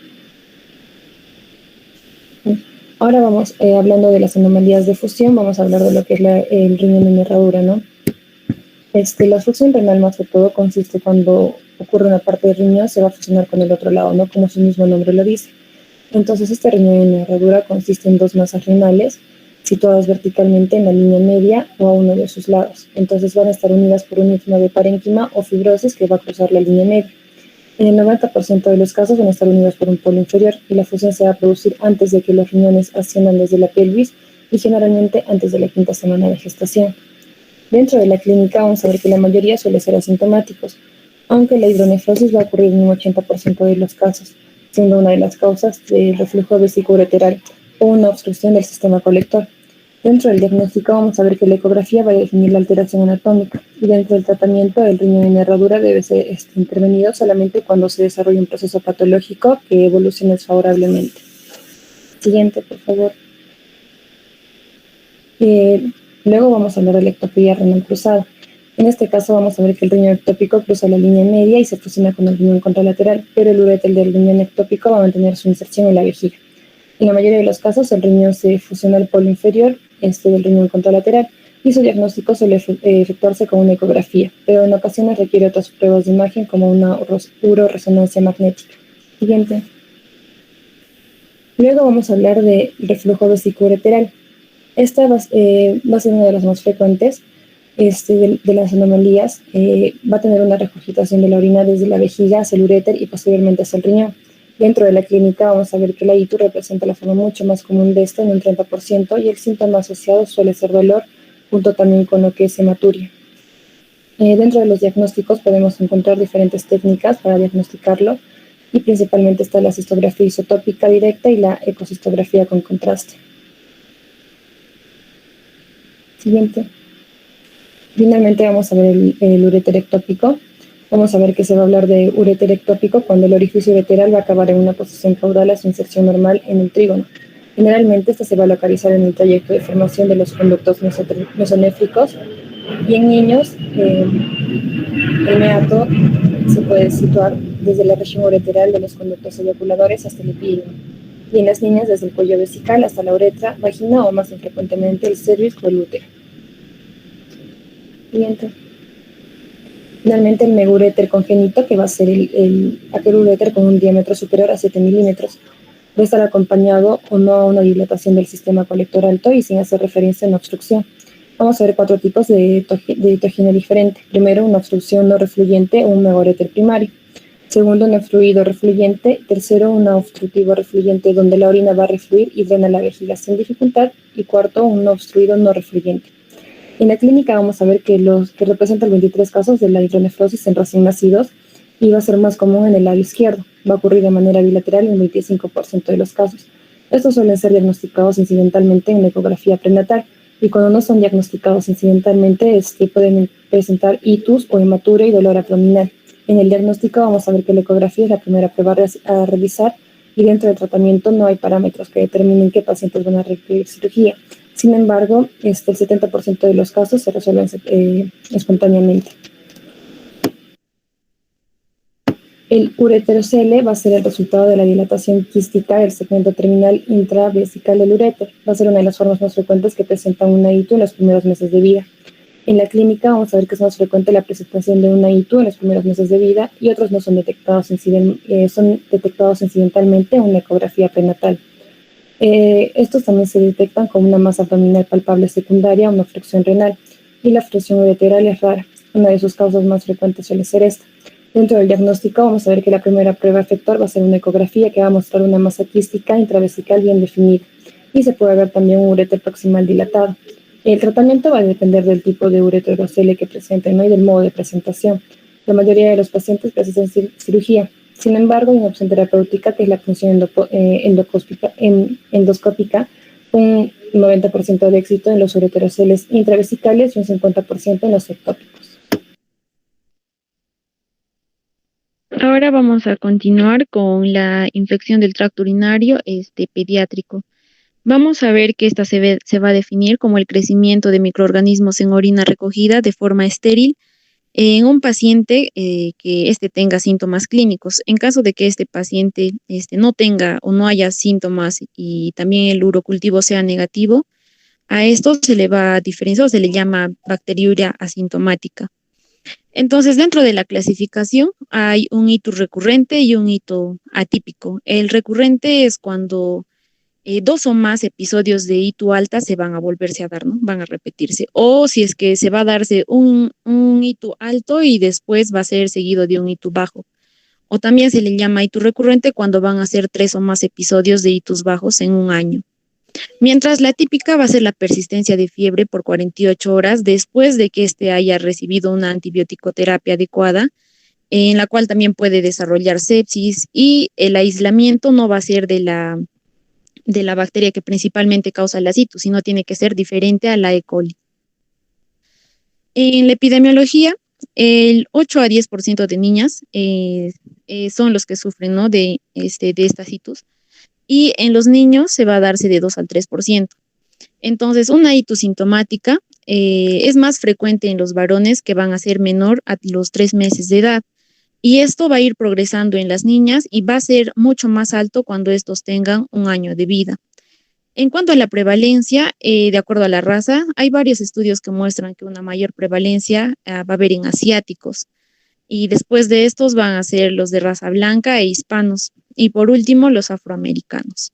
Ahora vamos, hablando de las anomalías de fusión, vamos a hablar de lo que es el riñón en herradura, ¿no? La fusión renal más que todo consiste cuando ocurre una parte del riñón se va a fusionar con el otro lado, ¿no? Como su mismo nombre lo dice. Entonces, este riñón en herradura consiste en dos masas renales situadas verticalmente en la línea media o a uno de sus lados. Entonces, van a estar unidas por un istmo de parénquima o fibrosis que va a cruzar la línea media. En el 90% de los casos van a estar unidos por un polo inferior y la fusión se va a producir antes de que los riñones asciendan desde la pelvis y generalmente antes de la quinta semana de gestación. Dentro de la clínica vamos a ver que la mayoría suele ser asintomáticos, aunque la hidronefrosis va a ocurrir en un 80% de los casos, siendo una de las causas del reflujo vesicoureteral o una obstrucción del sistema colector. Dentro del diagnóstico vamos a ver que la ecografía va a definir la alteración anatómica y dentro del tratamiento el riñón en herradura debe ser intervenido solamente cuando se desarrolle un proceso patológico que evolucione desfavorablemente. Siguiente, por favor. Luego vamos a hablar de la ectopía renal cruzada. En este caso vamos a ver que el riñón ectópico cruza la línea media y se fusiona con el riñón contralateral, pero el uréter del riñón ectópico va a mantener su inserción en la vejiga. En la mayoría de los casos, el riñón se fusiona al polo inferior del riñón contralateral y su diagnóstico suele efectuarse con una ecografía, pero en ocasiones requiere otras pruebas de imagen como una uroresonancia magnética. Siguiente. Luego vamos a hablar de reflujo vesicoureteral. Esta va a ser una de las más frecuentes de las anomalías. Va a tener una regurgitación de la orina desde la vejiga hacia el uréter y posteriormente hacia el riñón. Dentro de la clínica vamos a ver que la ITU representa la forma mucho más común de esto en un 30% y el síntoma asociado suele ser dolor, junto también con lo que es hematuria. Dentro de los diagnósticos podemos encontrar diferentes técnicas para diagnosticarlo y principalmente está la cistografía isotópica directa y la ecocistografía con contraste. Siguiente. Finalmente vamos a ver el uréter ectópico. Vamos a ver que se va a hablar de uréter ectópico cuando el orificio ureteral va a acabar en una posición caudal a su inserción normal en el trígono. Generalmente esta se va a localizar en el trayecto de formación de los conductos mesonéfricos y en niños el meato se puede situar desde la región ureteral de los conductos eyaculadores hasta el epídromo y en las niñas desde el cuello vesical hasta la uretra, vagina o más frecuentemente el cervix o el útero. Siguiente. Finalmente, el meguréter congénito, que va a ser aquel uréter con un diámetro superior a 7 milímetros, va a estar acompañado o no a una dilatación del sistema colector alto y sin hacer referencia a una obstrucción. Vamos a ver 4 tipos de heterogenia diferente. Primero, una obstrucción no refluyente o un meguréter primario. Segundo, un fluido refluyente. Tercero, un obstructivo refluyente donde la orina va a refluir y drena la vejiga sin dificultad. Y cuarto, un obstruido no refluyente. En la clínica vamos a ver que representan 23 casos de la hidronefrosis en recién nacidos y va a ser más común en el lado izquierdo. Va a ocurrir de manera bilateral en el 25% de los casos. Estos suelen ser diagnosticados incidentalmente en la ecografía prenatal y cuando no son diagnosticados incidentalmente pueden presentar itus o hematuria y dolor abdominal. En el diagnóstico vamos a ver que la ecografía es la primera prueba a realizar y dentro del tratamiento no hay parámetros que determinen qué pacientes van a requerir cirugía. Sin embargo, el 70% de los casos se resuelven espontáneamente. El ureterocele va a ser el resultado de la dilatación quística del segmento terminal intravesical del uréter. Va a ser una de las formas más frecuentes que presentan una ITU en los primeros meses de vida. En la clínica vamos a ver que es más frecuente la presentación de una ITU en los primeros meses de vida y otros no son detectados, son detectados incidentalmente en una ecografía prenatal. Estos también se detectan con una masa abdominal palpable secundaria, una obstrucción renal, y la obstrucción ureteral es rara. Una de sus causas más frecuentes suele ser esta. Dentro del diagnóstico vamos a ver que la primera prueba a efectuar va a ser una ecografía que va a mostrar una masa quística intravesical bien definida, y se puede ver también un uréter proximal dilatado. El tratamiento va a depender del tipo de ureterocele que presenten, ¿no? Y del modo de presentación. La mayoría de los pacientes precisan cirugía. Sin embargo, hay una opción terapéutica que es la punción endoscópica, un 90% de éxito en los ureteroceles intravesicales y un 50% en los ectópicos. Ahora vamos a continuar con la infección del tracto urinario pediátrico. vamos a ver que esta se va a definir como el crecimiento de microorganismos en orina recogida de forma estéril en un paciente que tenga síntomas clínicos. En caso de que este paciente no tenga o no haya síntomas y también el urocultivo sea negativo, a esto se le va a diferenciar o se le llama bacteriuria asintomática. Entonces, dentro de la clasificación hay un hito recurrente y un hito atípico. El recurrente es cuando 2 o más episodios de hito alta se van a volverse a dar, ¿no? Van a repetirse. O si es que se va a darse un hito alto y después va a ser seguido de un hito bajo. O también se le llama hito recurrente cuando van a ser 3 o más episodios de hitos bajos en un año. Mientras la típica va a ser la persistencia de fiebre por 48 horas después de que éste haya recibido una antibiótico-terapia adecuada, en la cual también puede desarrollar sepsis, y el aislamiento no va a ser de la bacteria que principalmente causa la citus, sino tiene que ser diferente a la E. coli. En la epidemiología, el 8 a 10% de niñas son los que sufren, ¿no?, de esta citus, y en los niños se va a darse de 2 al 3%. Entonces, una itus sintomática es más frecuente en los varones, que van a ser menor a los 3 meses de edad. Y esto va a ir progresando en las niñas y va a ser mucho más alto cuando estos tengan un año de vida. En cuanto a la prevalencia, de acuerdo a la raza, hay varios estudios que muestran que una mayor prevalencia va a haber en asiáticos. Y después de estos van a ser los de raza blanca e hispanos. Y por último, los afroamericanos.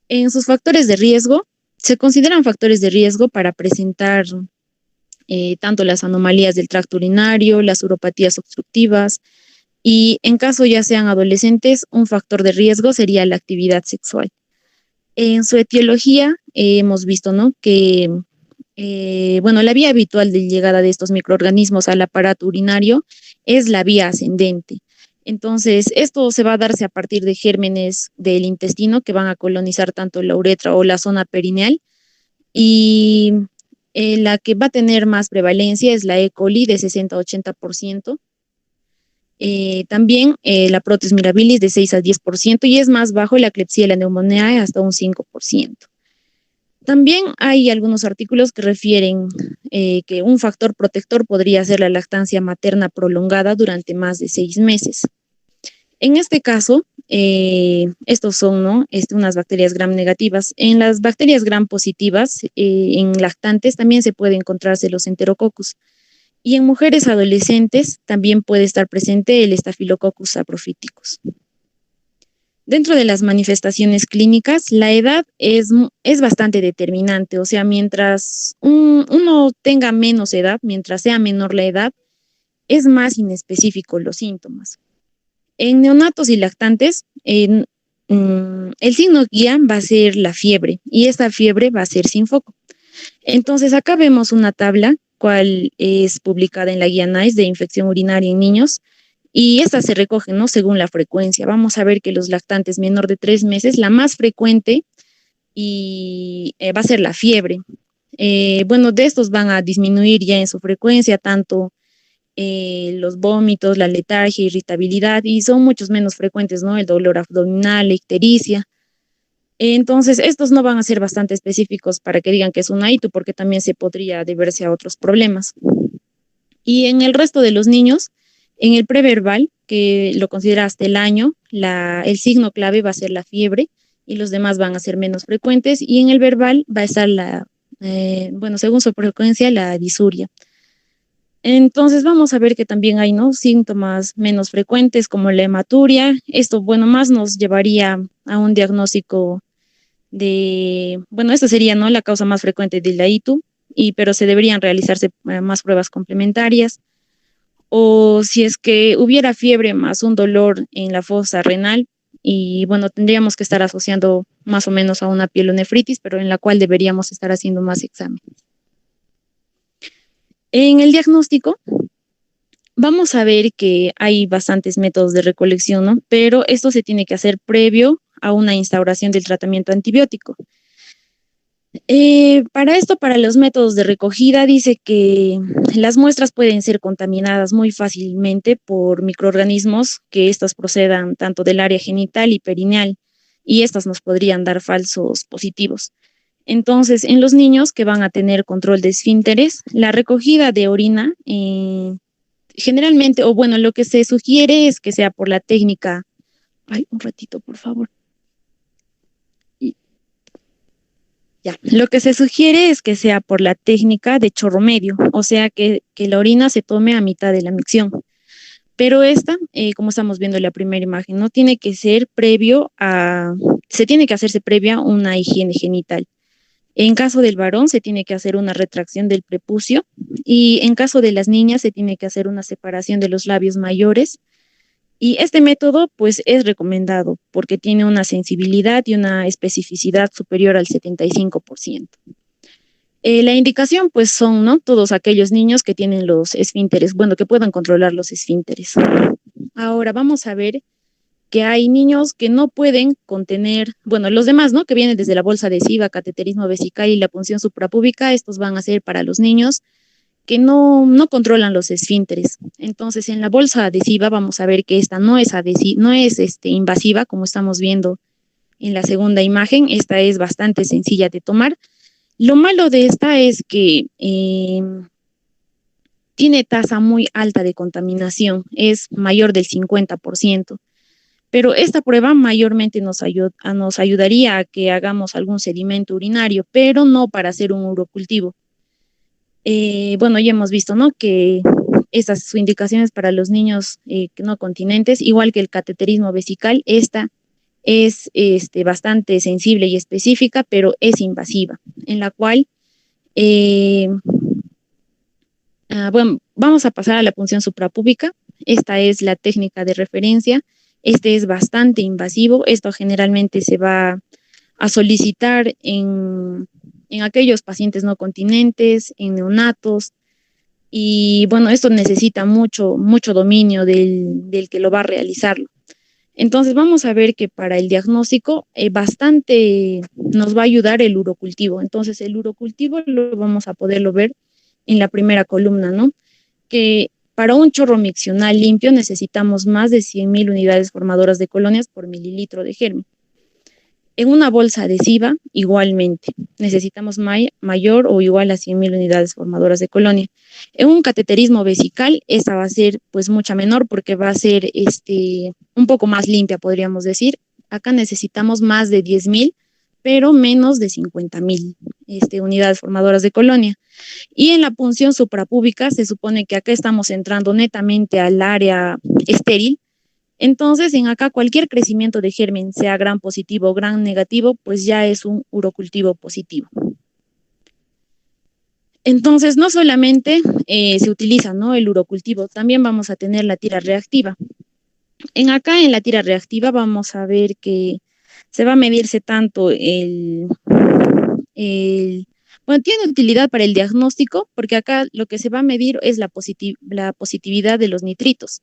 En sus factores de riesgo, se consideran factores de riesgo para presentar tanto las anomalías del tracto urinario, las uropatías obstructivas, y en caso ya sean adolescentes, un factor de riesgo sería la actividad sexual. En su etiología hemos visto, ¿no?, que la vía habitual de llegada de estos microorganismos al aparato urinario es la vía ascendente. Entonces, esto se va a darse a partir de gérmenes del intestino que van a colonizar tanto la uretra o la zona perineal, y la que va a tener más prevalencia es la E. coli de 60 a 80%. También la proteus mirabilis de 6 a 10%, y es más bajo la Klebsiella pneumoniae hasta un 5%. También hay algunos artículos que refieren que un factor protector podría ser la lactancia materna prolongada durante más de 6 meses. En este caso, estos son, ¿no?, unas bacterias gram negativas. En las bacterias gram positivas, en lactantes también se puede encontrarse los enterococcus. Y en mujeres adolescentes también puede estar presente el Staphylococcus saprophyticus. Dentro de las manifestaciones clínicas, la edad es bastante determinante. O sea, mientras uno tenga menos edad, mientras sea menor la edad, es más inespecífico los síntomas. En neonatos y lactantes, el signo guía va a ser la fiebre, y esta fiebre va a ser sin foco. Entonces, acá vemos una tabla, cual es publicada en la guía NICE de infección urinaria en niños, y estas se recogen, ¿no?, según la frecuencia. Vamos a ver que los lactantes menor de 3 meses, la más frecuente va a ser la fiebre. De estos van a disminuir ya en su frecuencia tanto los vómitos, la letargia, irritabilidad, y son muchos menos frecuentes, ¿no?, el dolor abdominal, la ictericia. Entonces, estos no van a ser bastante específicos para que digan que es un ITU, porque también se podría deberse a otros problemas. Y en el resto de los niños, en el preverbal, que lo considera hasta el año, el signo clave va a ser la fiebre, y los demás van a ser menos frecuentes, y en el verbal va a estar según su frecuencia, la disuria. Entonces vamos a ver que también hay, ¿no?, síntomas menos frecuentes como la hematuria. Esto, más nos llevaría a un diagnóstico esta sería, ¿no?, la causa más frecuente de la ITU, pero se deberían realizarse más pruebas complementarias. O si es que hubiera fiebre más un dolor en la fosa renal, y tendríamos que estar asociando más o menos a una pielonefritis, pero en la cual deberíamos estar haciendo más exámenes. En el diagnóstico, vamos a ver que hay bastantes métodos de recolección, ¿no?, pero esto se tiene que hacer previo a una instauración del tratamiento antibiótico. Para los métodos de recogida, dice que las muestras pueden ser contaminadas muy fácilmente por microorganismos que estos procedan tanto del área genital y perineal. y estas nos podrían dar falsos positivos. Entonces, en los niños que van a tener control de esfínteres, la recogida de orina generalmente, o bueno, lo que se sugiere es que sea por la técnica. Ay, un ratito, por favor. Ya, lo que se sugiere es que sea por la técnica de chorro medio, o sea que la orina se tome a mitad de la micción. Pero esta, como estamos viendo en la primera imagen, no tiene que ser se tiene que hacerse previa a una higiene genital. En caso del varón se tiene que hacer una retracción del prepucio y en caso de las niñas se tiene que hacer una separación de los labios mayores. Y este método pues es recomendado porque tiene una sensibilidad y una especificidad superior al 75%. La indicación pues son, ¿no?, todos aquellos niños que tienen los esfínteres, bueno, que puedan controlar los esfínteres. Ahora vamos a ver que hay niños que no pueden contener, bueno, los demás, ¿no?, que vienen desde la bolsa adhesiva, cateterismo vesical y la punción suprapúbica, estos van a ser para los niños que no controlan los esfínteres. Entonces, en la bolsa adhesiva vamos a ver que esta no es invasiva, como estamos viendo en la segunda imagen. Esta es bastante sencilla de tomar. Lo malo de esta es que tiene tasa muy alta de contaminación, es mayor del 50%. Pero esta prueba mayormente nos ayudaría a que hagamos algún sedimento urinario, pero no para hacer un urocultivo. Bueno, ya hemos visto, ¿no?, que estas son indicaciones para los niños no continentes, igual que el cateterismo vesical. Esta es bastante sensible y específica, pero es invasiva, en la cual, bueno, vamos a pasar a la punción suprapúbica. Esta es la técnica de referencia. Este es bastante invasivo. Esto generalmente se va a solicitar en aquellos pacientes no continentes, en neonatos, y bueno, esto necesita mucho dominio del que lo va a realizarlo. Entonces vamos a ver que para el diagnóstico bastante nos va a ayudar el urocultivo. Entonces el urocultivo lo vamos a poderlo ver en la primera columna, ¿no?, que para un chorro miccional limpio necesitamos más de 100.000 unidades formadoras de colonias por mililitro de germen. En una bolsa adhesiva, igualmente, necesitamos mayor o igual a 100.000 unidades formadoras de colonia. En un cateterismo vesical, esta va a ser pues mucha menor porque va a ser un poco más limpia, podríamos decir. Acá necesitamos más de 10.000, pero menos de 50.000 unidades formadoras de colonia. Y en la punción suprapúbica se supone que acá estamos entrando netamente al área estéril. Entonces, en acá cualquier crecimiento de germen, sea gran positivo o gran negativo, pues ya es un urocultivo positivo. Entonces, no solamente se utiliza, ¿no?, el urocultivo, también vamos a tener la tira reactiva. En la tira reactiva vamos a ver que se va a medirse tanto bueno, tiene utilidad para el diagnóstico, porque acá lo que se va a medir es la positividad de los nitritos.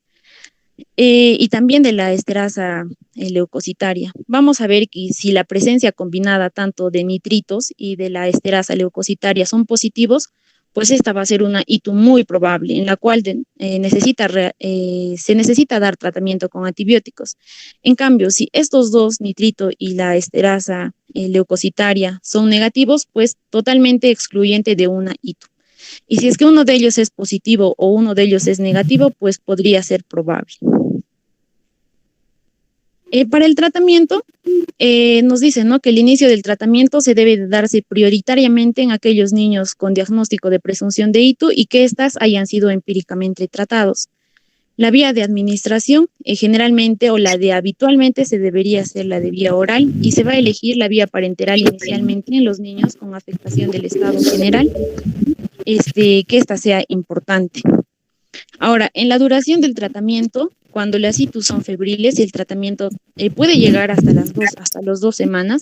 Y también de la esterasa leucocitaria. Vamos a ver que si la presencia combinada tanto de nitritos y de la esterasa leucocitaria son positivos, pues esta va a ser una ITU muy probable, en la cual se necesita dar tratamiento con antibióticos. En cambio, si estos dos, nitrito y la esterasa leucocitaria, son negativos, pues totalmente excluyente de una ITU. Y si es que uno de ellos es positivo o uno de ellos es negativo, pues podría ser probable. Para el tratamiento, nos dicen, ¿no?, que el inicio del tratamiento se debe de darse prioritariamente en aquellos niños con diagnóstico de presunción de ITU y que éstas hayan sido empíricamente tratados. La vía de administración, generalmente o la de habitualmente, se debería hacer la de vía oral y se va a elegir la vía parenteral inicialmente en los niños con afectación del estado general, que esta sea importante. Ahora, en la duración del tratamiento, cuando las ITUs son febriles, el tratamiento puede llegar hasta las 2 semanas,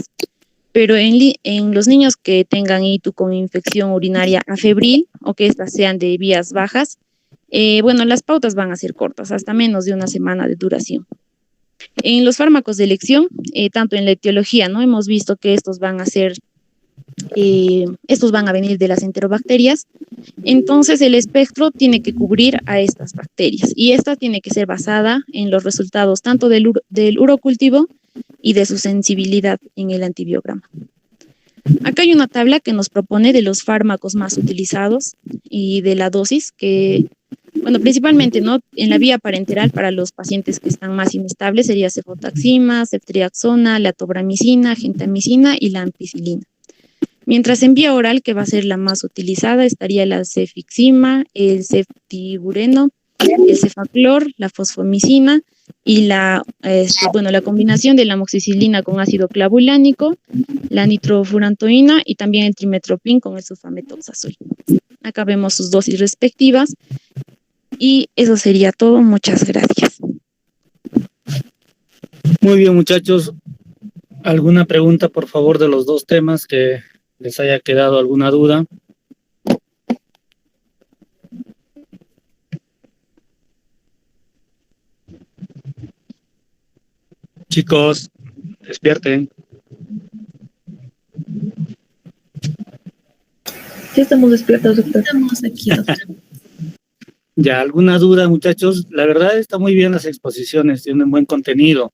pero en los niños que tengan ITU con infección urinaria afebril o que estas sean de vías bajas, bueno, las pautas van a ser cortas, hasta menos de 1 semana de duración. En los fármacos de elección, tanto en la etiología, ¿no?, hemos visto que estos van a venir de las enterobacterias. Entonces el espectro tiene que cubrir a estas bacterias y esta tiene que ser basada en los resultados tanto del urocultivo y de su sensibilidad en el antibiograma. Acá hay una tabla que nos propone de los fármacos más utilizados y de la dosis que, bueno, principalmente, ¿no? En la vía parenteral para los pacientes que están más inestables sería cefotaxima, ceftriaxona, la tobramicina, gentamicina y la ampicilina. Mientras en vía oral, que va a ser la más utilizada, estaría la cefixima, el ceftibureno, el cefaclor, la fosfomicina y la combinación de la amoxicilina con ácido clavulánico, la nitrofurantoína y también el trimetoprim con el sulfametoxazol. Acá vemos sus dosis respectivas y eso sería todo. Muchas gracias. Muy bien, muchachos. ¿Alguna pregunta, por favor, de los dos temas que les haya quedado alguna duda? Chicos, despierten. Sí, estamos despiertos, doctor. Estamos aquí, doctor. ¿Ya alguna duda, muchachos? La verdad está muy bien las exposiciones, tienen buen contenido.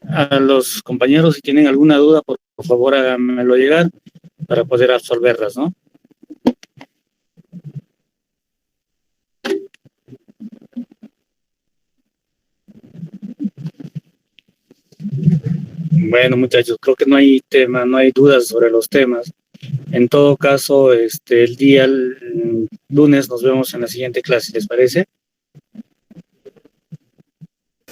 A los compañeros, si tienen alguna duda, por favor háganmelo llegar para poder absolverlas, ¿no? Bueno, muchachos, creo que no hay tema, no hay dudas sobre los temas. En todo caso, el lunes nos vemos en la siguiente clase, ¿les parece?